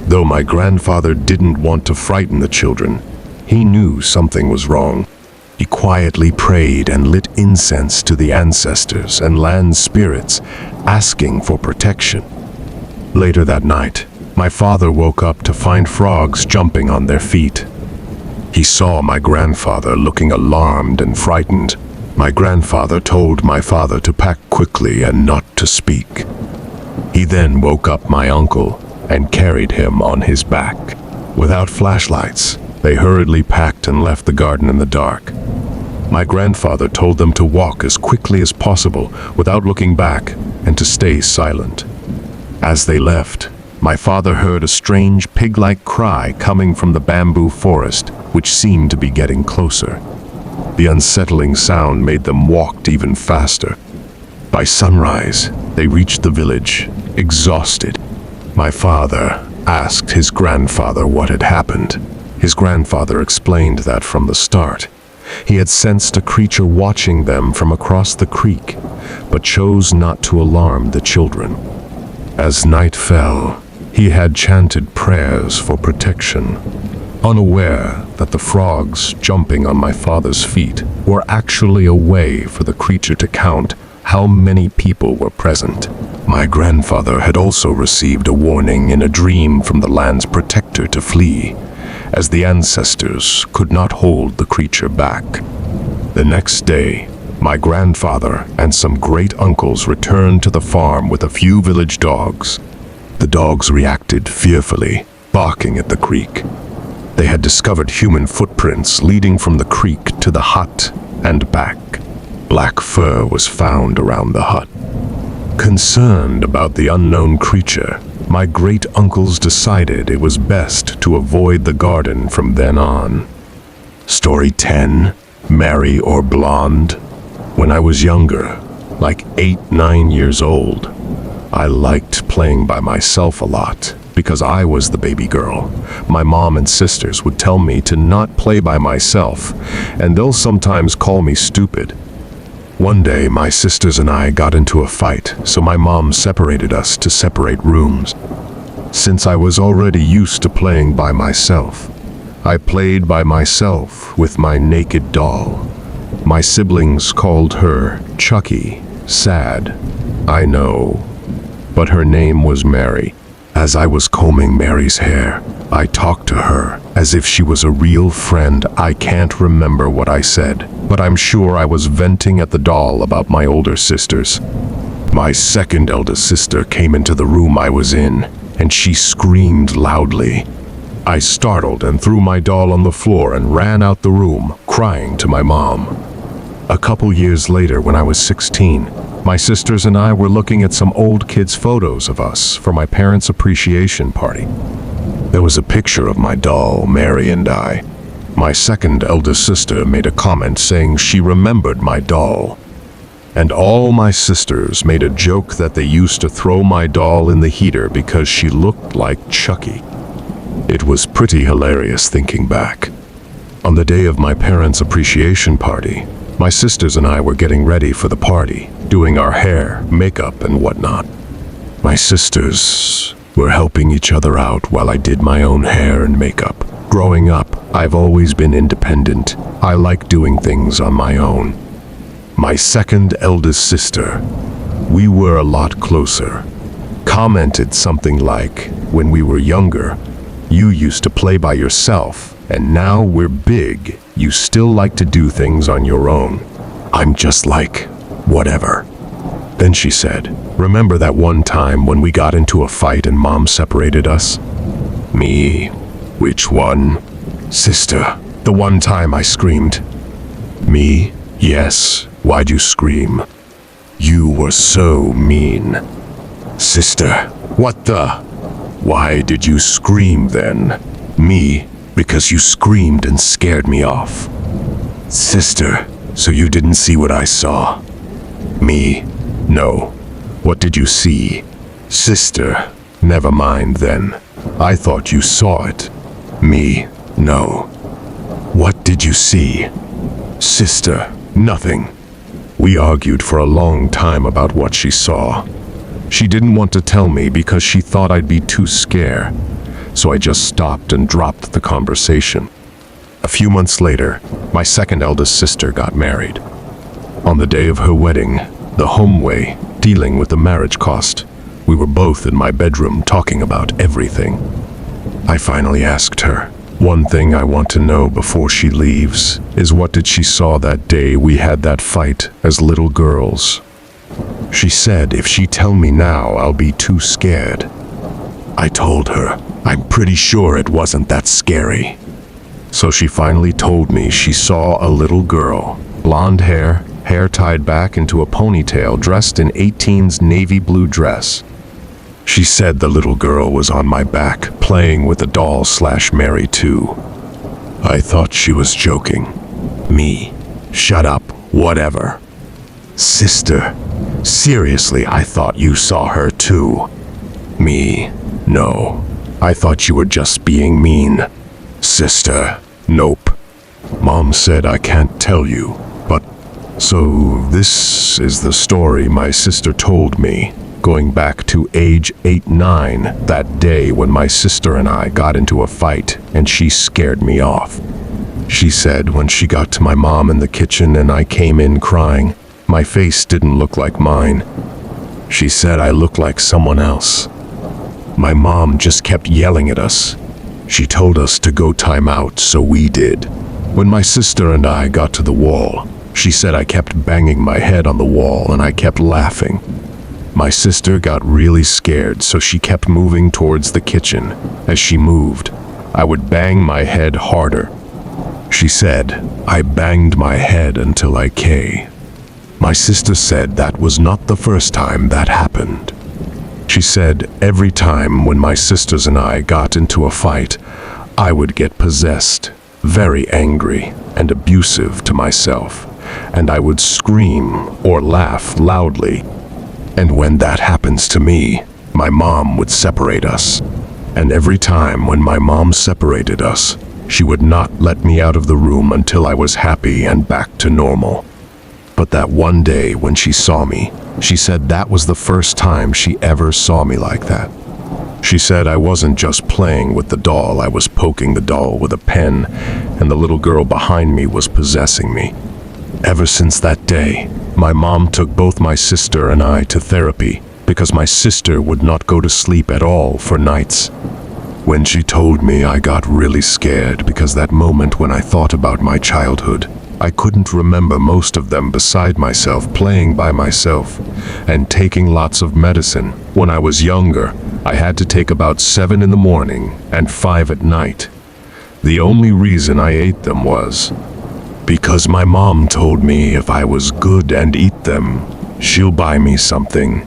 Though my grandfather didn't want to frighten the children, he knew something was wrong. He quietly prayed and lit incense to the ancestors and land spirits, asking for protection. Later that night, my father woke up to find frogs jumping on their feet. He saw my grandfather looking alarmed and frightened. My grandfather told my father to pack quickly and not to speak. He then woke up my uncle and carried him on his back. Without flashlights, they hurriedly packed and left the garden in the dark. My grandfather told them to walk as quickly as possible without looking back and to stay silent. As they left, my father heard a strange pig-like cry coming from the bamboo forest, which seemed to be getting closer. The unsettling sound made them walk even faster. By sunrise, they reached the village, exhausted. My father asked his grandfather what had happened. His grandfather explained that from the start, he had sensed a creature watching them from across the creek, but chose not to alarm the children. As night fell, he had chanted prayers for protection, unaware that the frogs jumping on my father's feet were actually a way for the creature to count how many people were present. My grandfather had also received a warning in a dream from the land's protector to flee, as the ancestors could not hold the creature back. The next day, my grandfather and some great uncles returned to the farm with a few village dogs. The dogs reacted fearfully, barking at the creek. They had discovered human footprints leading from the creek to the hut and back. Black fur was found around the hut. Concerned about the unknown creature, my great-uncles decided it was best to avoid the garden from then on. Story 10, Marry or Blonde. When I was younger, like 8-9 years old, I liked playing by myself a lot because I was the baby girl. My mom and sisters would tell me to not play by myself, and they'll sometimes call me stupid. One day, my sisters and I got into a fight, so my mom separated us to separate rooms. Since I was already used to playing by myself, I played by myself with my naked doll. My siblings called her Chucky, sad, I know, but her name was Mary. As I was combing Mary's hair, I talked to her as if she was a real friend. I can't remember what I said, but I'm sure I was venting at the doll about my older sisters. My second eldest sister came into the room I was in, and she screamed loudly. I startled and threw my doll on the floor and ran out the room, crying to my mom. A couple years later, when I was 16, my sisters and I were looking at some old kids' photos of us for my parents' appreciation party. There was a picture of my doll, Mary, and I. My second eldest sister made a comment saying she remembered my doll. And all my sisters made a joke that they used to throw my doll in the heater because she looked like Chucky. It was pretty hilarious thinking back. On the day of my parents' appreciation party, my sisters and I were getting ready for the party, doing our hair, makeup, and whatnot. My sisters were helping each other out while I did my own hair and makeup. Growing up, I've always been independent. I like doing things on my own. My second eldest sister, we were a lot closer, commented something like, "When we were younger, you used to play by yourself, and now we're big, you still like to do things on your own." I'm just like, whatever. Then she said, "Remember that one time when we got into a fight and Mom separated us?" Me. Which one? Sister. The one time I screamed. Me? Yes. Why'd you scream? You were so mean. Sister. What the? Why did you scream then? Me. Because you screamed and scared me off. Sister. So you didn't see what I saw? Me. No. What did you see? Sister. Never mind then. I thought you saw it. Me. No. What did you see? Sister. Nothing. We argued for a long time about what she saw. She didn't want to tell me because she thought I'd be too scared, so I just stopped and dropped the conversation. A few months later, my second eldest sister got married. On the day of her wedding, the home way, dealing with the marriage cost, we were both in my bedroom talking about everything. I finally asked her, "One thing I want to know before she leaves is what did she saw that day we had that fight as little girls?" She said if she tell me now, I'll be too scared. I told her, I'm pretty sure it wasn't that scary. So she finally told me she saw a little girl, blonde hair, hair tied back into a ponytail, dressed in 18's navy blue dress. She said the little girl was on my back, playing with a doll/Mary too. I thought she was joking. Me. Shut up, whatever. Sister. Seriously, I thought you saw her too. Me. No. I thought you were just being mean. Sister. Nope. Mom said I can't tell you, but... So this is the story my sister told me, going back to age 8-9, that day when my sister and I got into a fight and she scared me off. She said when she got to my mom in the kitchen and I came in crying, my face didn't look like mine. She said I looked like someone else. My mom just kept yelling at us. She told us to go time out, so we did. When my sister and I got to the wall, she said I kept banging my head on the wall and I kept laughing. My sister got really scared, so she kept moving towards the kitchen. As she moved, I would bang my head harder. She said, I banged my head until I K. My sister said that was not the first time that happened. She said every time when my sisters and I got into a fight, I would get possessed, very angry and abusive to myself, and I would scream or laugh loudly. And when that happens to me, my mom would separate us. And every time when my mom separated us, she would not let me out of the room until I was happy and back to normal. But that one day when she saw me, she said that was the first time she ever saw me like that. She said I wasn't just playing with the doll, I was poking the doll with a pen, and the little girl behind me was possessing me. Ever since that day, my mom took both my sister and I to therapy because my sister would not go to sleep at all for nights. When she told me, I got really scared because that moment when I thought about my childhood, I couldn't remember most of them beside myself, playing by myself and taking lots of medicine. When I was younger, I had to take about 7 in the morning and 5 at night. The only reason I ate them was because my mom told me if I was good and eat them, she'll buy me something.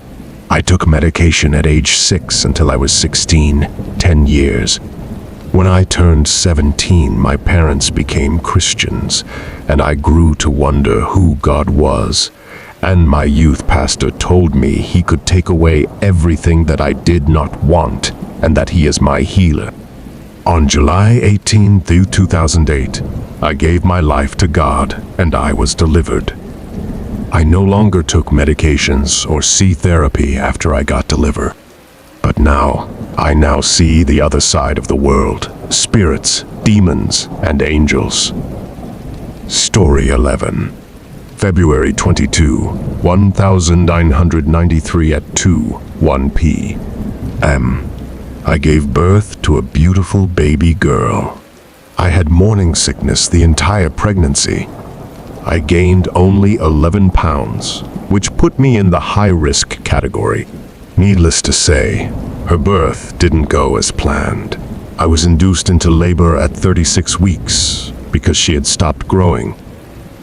I took medication at age 6 until I was 16, 10 years. When I turned 17, my parents became Christians, and I grew to wonder who God was. And my youth pastor told me he could take away everything that I did not want, and that he is my healer. On July 18, 2008, I gave my life to God, and I was delivered. I no longer took medications or see therapy after I got delivered. But I now see the other side of the world, spirits, demons, and angels. Story 11. February 22, 1993 at 2:01 p.m. I gave birth to a beautiful baby girl. I had morning sickness the entire pregnancy. I gained only 11 pounds, which put me in the high-risk category. Needless to say, her birth didn't go as planned. I was induced into labor at 36 weeks because she had stopped growing.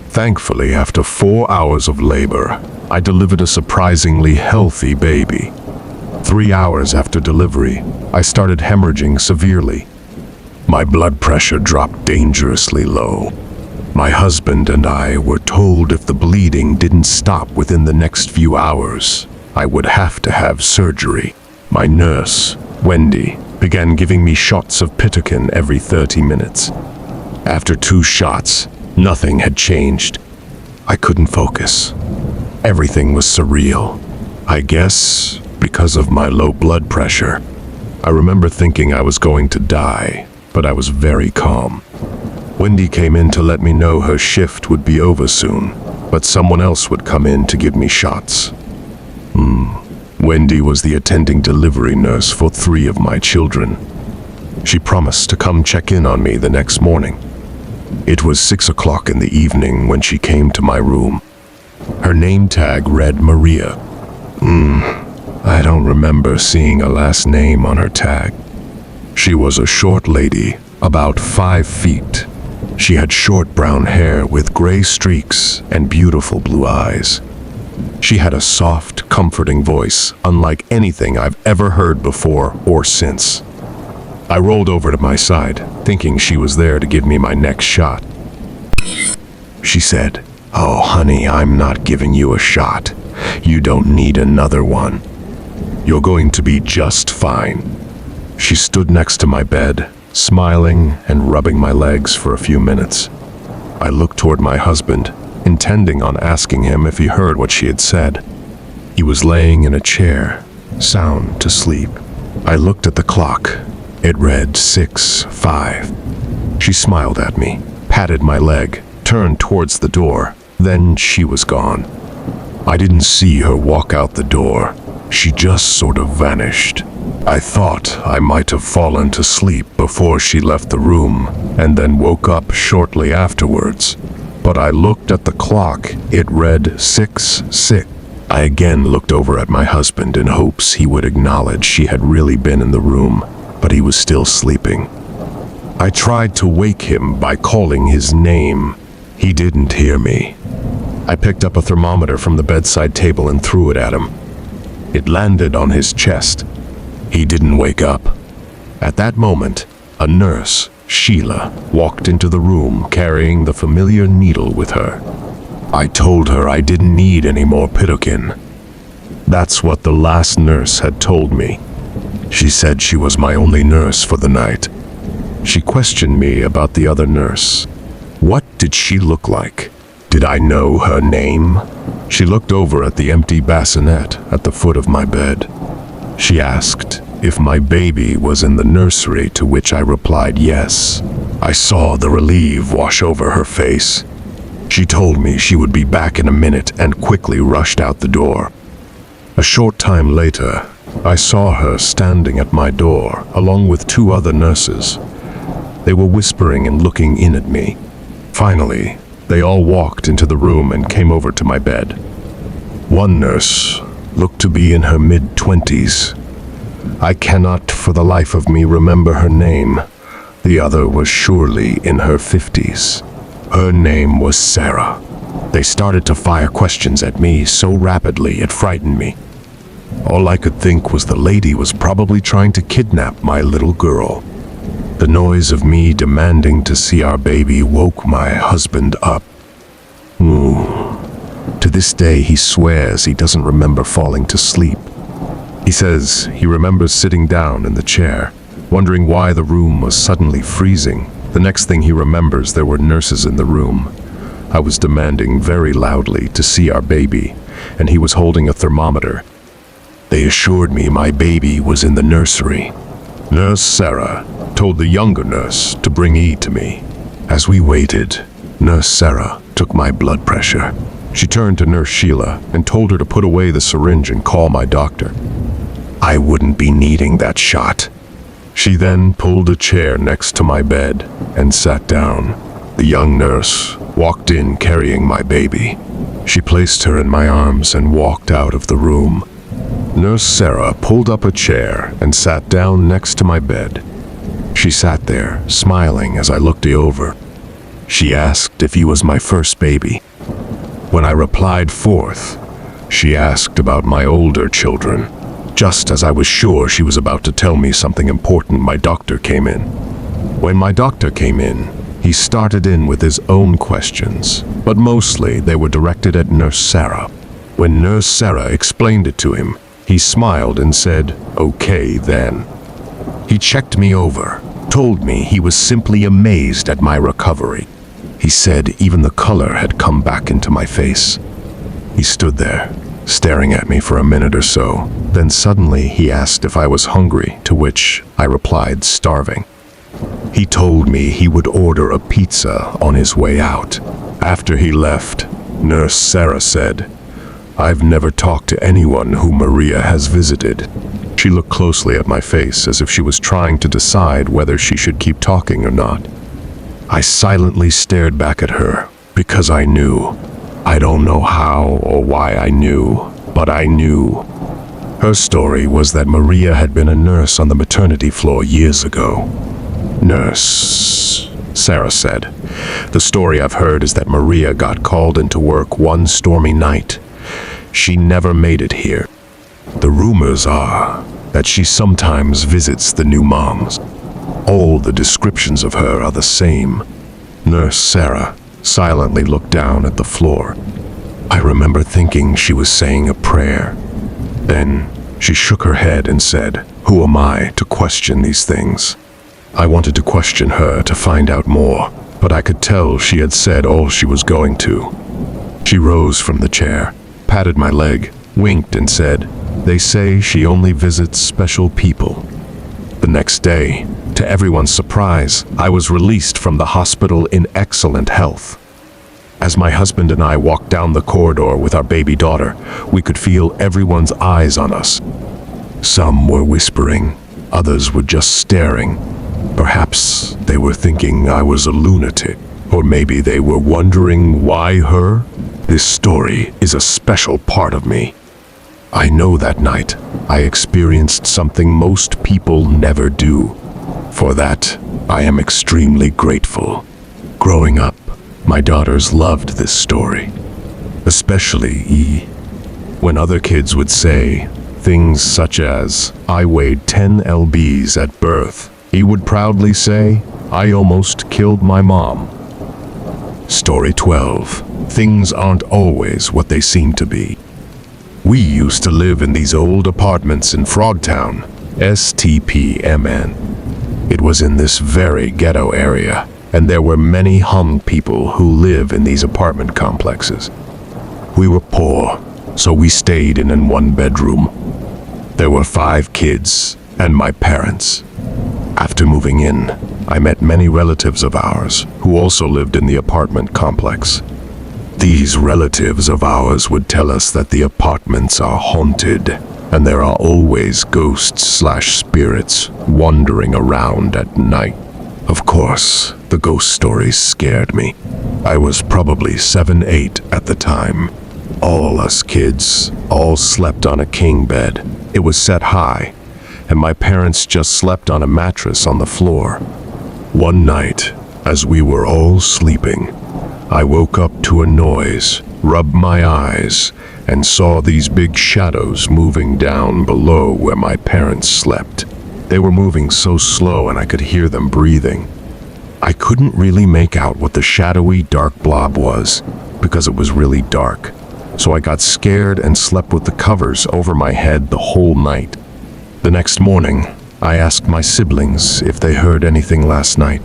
Thankfully, after 4 hours of labor, I delivered a surprisingly healthy baby. 3 hours after delivery, I started hemorrhaging severely. My blood pressure dropped dangerously low. My husband and I were told if the bleeding didn't stop within the next few hours, I would have to have surgery. My nurse, Wendy, began giving me shots of pitokin every 30 minutes. After 2 shots, nothing had changed. I couldn't focus. Everything was surreal. I guess because of my low blood pressure. I remember thinking I was going to die, but I was very calm. Wendy came in to let me know her shift would be over soon, but someone else would come in to give me shots. Wendy was the attending delivery nurse for 3 of my children. She promised to come check in on me the next morning. It was 6 o'clock in the evening when she came to my room. Her name tag read Maria. I don't remember seeing a last name on her tag. She was a short lady, about 5 feet. She had short brown hair with gray streaks and beautiful blue eyes. She had a soft, comforting voice, unlike anything I've ever heard before or since. I rolled over to my side, thinking she was there to give me my next shot. She said, "Oh, honey, I'm not giving you a shot. You don't need another one. You're going to be just fine." She stood next to my bed, smiling and rubbing my legs for a few minutes. I looked toward my husband, intending on asking him if he heard what she had said. He was laying in a chair, sound to sleep. I looked at the clock. It read 6:05. She smiled at me, patted my leg, turned towards the door. Then she was gone. I didn't see her walk out the door. She just sort of vanished. I thought I might have fallen to sleep before she left the room and then woke up shortly afterwards. But I looked at the clock. It read 6:06. I again looked over at my husband in hopes he would acknowledge she had really been in the room, but he was still sleeping. I tried to wake him by calling his name. He didn't hear me. I picked up a thermometer from the bedside table and threw it at him. It landed on his chest. He didn't wake up. At that moment, a nurse, Sheila, walked into the room carrying the familiar needle with her. I told her I didn't need any more pitokin. That's what the last nurse had told me. She said she was my only nurse for the night. She questioned me about the other nurse. What did she look like? Did I know her name? She looked over at the empty bassinet at the foot of my bed. She asked if my baby was in the nursery, to which I replied yes. I saw the relief wash over her face. She told me she would be back in a minute and quickly rushed out the door. A short time later, I saw her standing at my door along with 2 other nurses. They were whispering and looking in at me. Finally, they all walked into the room and came over to my bed. One nurse looked to be in her mid-20s. I cannot for the life of me remember her name. The other was surely in her 50s. Her name was Sarah. They started to fire questions at me so rapidly it frightened me. All I could think was the lady was probably trying to kidnap my little girl. The noise of me demanding to see our baby woke my husband up. To this day, he swears he doesn't remember falling to sleep. He says he remembers sitting down in the chair, wondering why the room was suddenly freezing. The next thing he remembers, there were nurses in the room. I was demanding very loudly to see our baby, and he was holding a thermometer. They assured me my baby was in the nursery. Nurse Sarah told the younger nurse to bring E to me. As we waited, Nurse Sarah took my blood pressure. She turned to Nurse Sheila and told her to put away the syringe and call my doctor. I wouldn't be needing that shot. She then pulled a chair next to my bed and sat down. The young nurse walked in carrying my baby. She placed her in my arms and walked out of the room. Nurse Sarah pulled up a chair and sat down next to my bed. She sat there, smiling as I looked over. She asked if he was my first baby. When I replied fourth, she asked about my older children. Just as I was sure she was about to tell me something important, my doctor came in. When my doctor came in, he started in with his own questions, but mostly they were directed at Nurse Sarah. When Nurse Sarah explained it to him, he smiled and said, "Okay then." He checked me over, told me he was simply amazed at my recovery. He said even the color had come back into my face. He stood there, staring at me for a minute or so. Then suddenly he asked if I was hungry, to which I replied, starving. He told me he would order a pizza on his way out. After he left, Nurse Sarah said, "I've never talked to anyone who Maria has visited." She looked closely at my face as if she was trying to decide whether she should keep talking or not. I silently stared back at her because I knew. I don't know how or why I knew, but I knew. Her story was that Maria had been a nurse on the maternity floor years ago. "Nurse," Sarah said. "The story I've heard is that Maria got called into work one stormy night. She never made it here. The rumors are that she sometimes visits the new moms. All the descriptions of her are the same." Nurse Sarah silently looked down at the floor. I remember thinking she was saying a prayer. Then she shook her head and said, "Who am I to question these things?" I wanted to question her to find out more, but I could tell she had said all she was going to. She rose from the chair, patted my leg, winked and said, "They say she only visits special people." The next day, to everyone's surprise, I was released from the hospital in excellent health. As my husband and I walked down the corridor with our baby daughter, we could feel everyone's eyes on us. Some were whispering, others were just staring. Perhaps they were thinking I was a lunatic, or maybe they were wondering why her. This story is a special part of me. I know that night I experienced something most people never do. For that, I am extremely grateful. Growing up, my daughters loved this story, especially E. When other kids would say things such as, "I weighed 10 lbs at birth," he would proudly say, "I almost killed my mom." Story 12. Things aren't always what they seem to be. We used to live in these old apartments in Frogtown, STPMN. It was in this very ghetto area, and there were many Hmong people who live in these apartment complexes. We were poor, so we stayed in an one-bedroom. There were 5 kids and my parents. After moving in, I met many relatives of ours who also lived in the apartment complex. These relatives of ours would tell us that the apartments are haunted, and there are always ghosts/spirits wandering around at night. Of course, the ghost stories scared me. I was probably 7, 8 at the time. All us kids all slept on a king bed. It was set high, and my parents just slept on a mattress on the floor. One night, as we were all sleeping, I woke up to a noise, rubbed my eyes, and saw these big shadows moving down below where my parents slept. They were moving so slow and I could hear them breathing. I couldn't really make out what the shadowy dark blob was because it was really dark, so I got scared and slept with the covers over my head the whole night. The next morning, I asked my siblings if they heard anything last night.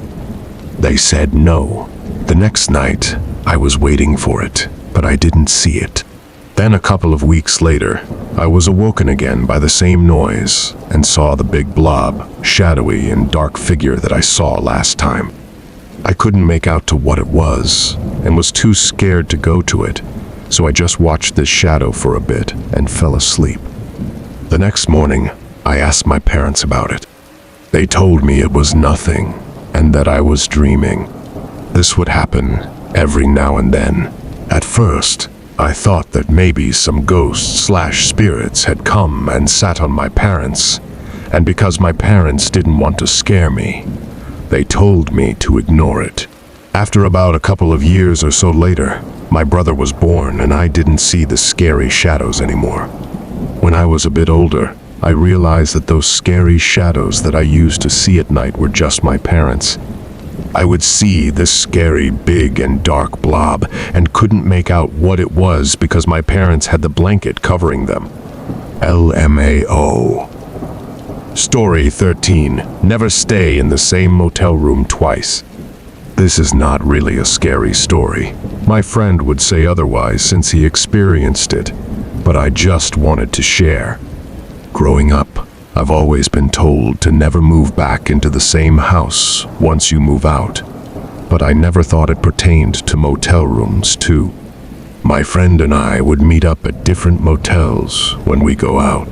They said no. The next night, I was waiting for it, but I didn't see it. Then a couple of weeks later, I was awoken again by the same noise and saw the big blob, shadowy and dark figure that I saw last time. I couldn't make out to what it was and was too scared to go to it, so I just watched this shadow for a bit and fell asleep. The next morning, I asked my parents about it. They told me it was nothing and that I was dreaming. This would happen every now and then. At first, I thought that maybe some ghosts/spirits had come and sat on my parents, and because my parents didn't want to scare me, they told me to ignore it. After about a couple of years or so later, my brother was born and I didn't see the scary shadows anymore. When I was a bit older, I realized that those scary shadows that I used to see at night were just my parents. I would see this scary, big and dark blob and couldn't make out what it was because my parents had the blanket covering them. LMAO. Story 13. Never stay in the same motel room twice. This is not really a scary story. My friend would say otherwise since he experienced it, but I just wanted to share. Growing up, I've always been told to never move back into the same house once you move out, but I never thought it pertained to motel rooms too. My friend and I would meet up at different motels when we go out.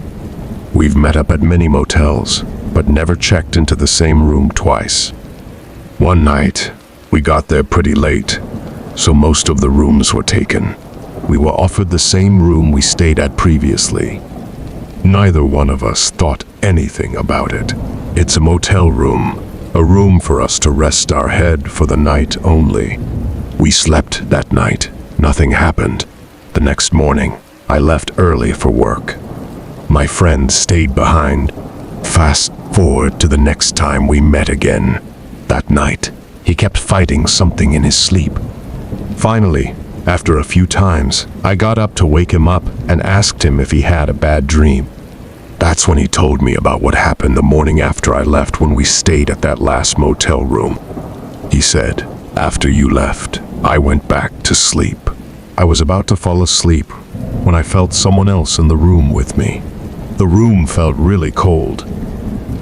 We've met up at many motels, but never checked into the same room twice. One night, we got there pretty late, so most of the rooms were taken. We were offered the same room we stayed at previously. Neither one of us thought anything about it. It's a motel room, a room for us to rest our head for the night only. We slept that night. Nothing happened. The next morning, I left early for work. My friend stayed behind. Fast forward to the next time we met again. That night, he kept fighting something in his sleep. Finally, after a few times, I got up to wake him up and asked him if he had a bad dream. That's when he told me about what happened the morning after I left when we stayed at that last motel room. He said, "After you left, I went back to sleep. I was about to fall asleep when I felt someone else in the room with me. The room felt really cold.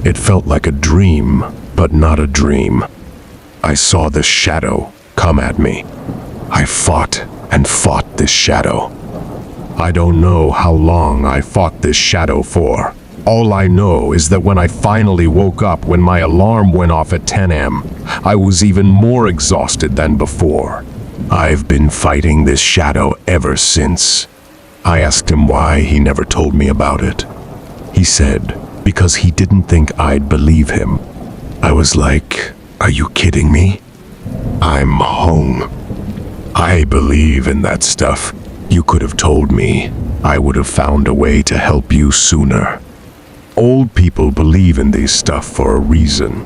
It felt like a dream, but not a dream. I saw this shadow come at me. I fought and fought this shadow. I don't know how long I fought this shadow for. All I know is that when I finally woke up when my alarm went off at 10 a.m., I was even more exhausted than before. I've been fighting this shadow ever since." I asked him why he never told me about it. He said, because he didn't think I'd believe him. I was like, "Are you kidding me? I'm home. I believe in that stuff. You could have told me. I would have found a way to help you sooner." Old people believe in these stuff for a reason.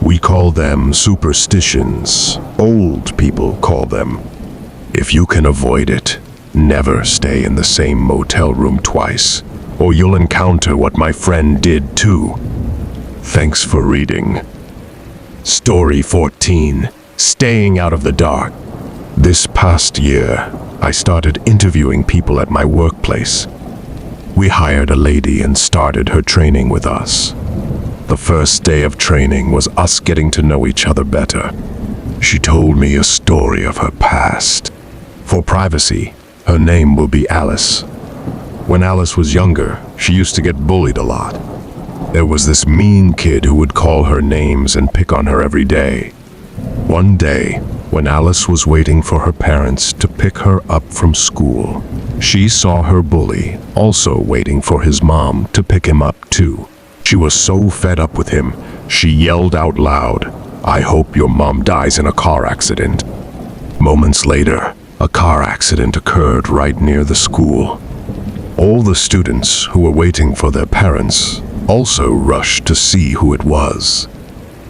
We call them superstitions. Old people call them. If you can avoid it, never stay in the same motel room twice, or you'll encounter what my friend did too. Thanks for reading. Story 14. Staying out of the dark. This past year, I started interviewing people at my workplace. We hired a lady and started her training with us. The first day of training was us getting to know each other better. She told me a story of her past. For privacy, her name will be Alice. When Alice was younger, she used to get bullied a lot. There was this mean kid who would call her names and pick on her every day. One day, when Alice was waiting for her parents to pick her up from school, she saw her bully also waiting for his mom to pick him up too. She was so fed up with him, she yelled out loud, "I hope your mom dies in a car accident." Moments later, a car accident occurred right near the school. All the students who were waiting for their parents also rushed to see who it was.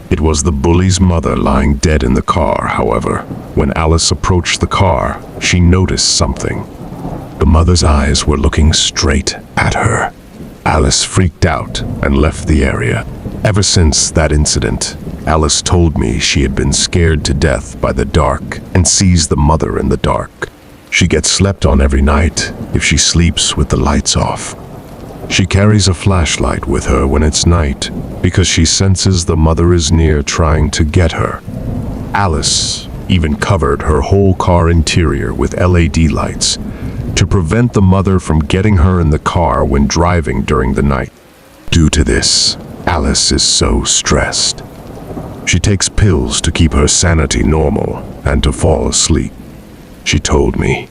It was the bully's mother lying dead in the car, however. When Alice approached the car, she noticed something. The mother's eyes were looking straight at her. Alice freaked out and left the area. Ever since that incident, Alice told me she had been scared to death by the dark and sees the mother in the dark. She gets slept on every night if she sleeps with the lights off. She carries a flashlight with her when it's night because she senses the mother is near trying to get her. Alice even covered her whole car interior with LED lights to prevent the mother from getting her in the car when driving during the night. Due to this, Alice is so stressed. She takes pills to keep her sanity normal and to fall asleep. She told me,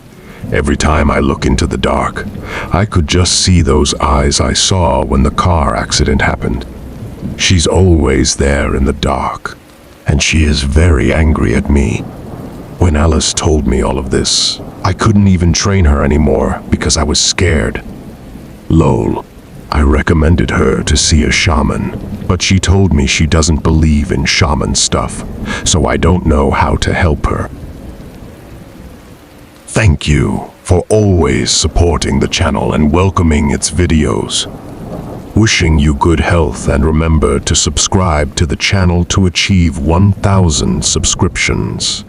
every time I look into the dark, I could just see those eyes I saw when the car accident happened. She's always there in the dark, and she is very angry at me. When Alice told me all of this, I couldn't even train her anymore because I was scared. Lol. I recommended her to see a shaman, but she told me she doesn't believe in shaman stuff, so I don't know how to help her. Thank you for always supporting the channel and welcoming its videos. Wishing you good health, and remember to subscribe to the channel to achieve 1,000 subscriptions.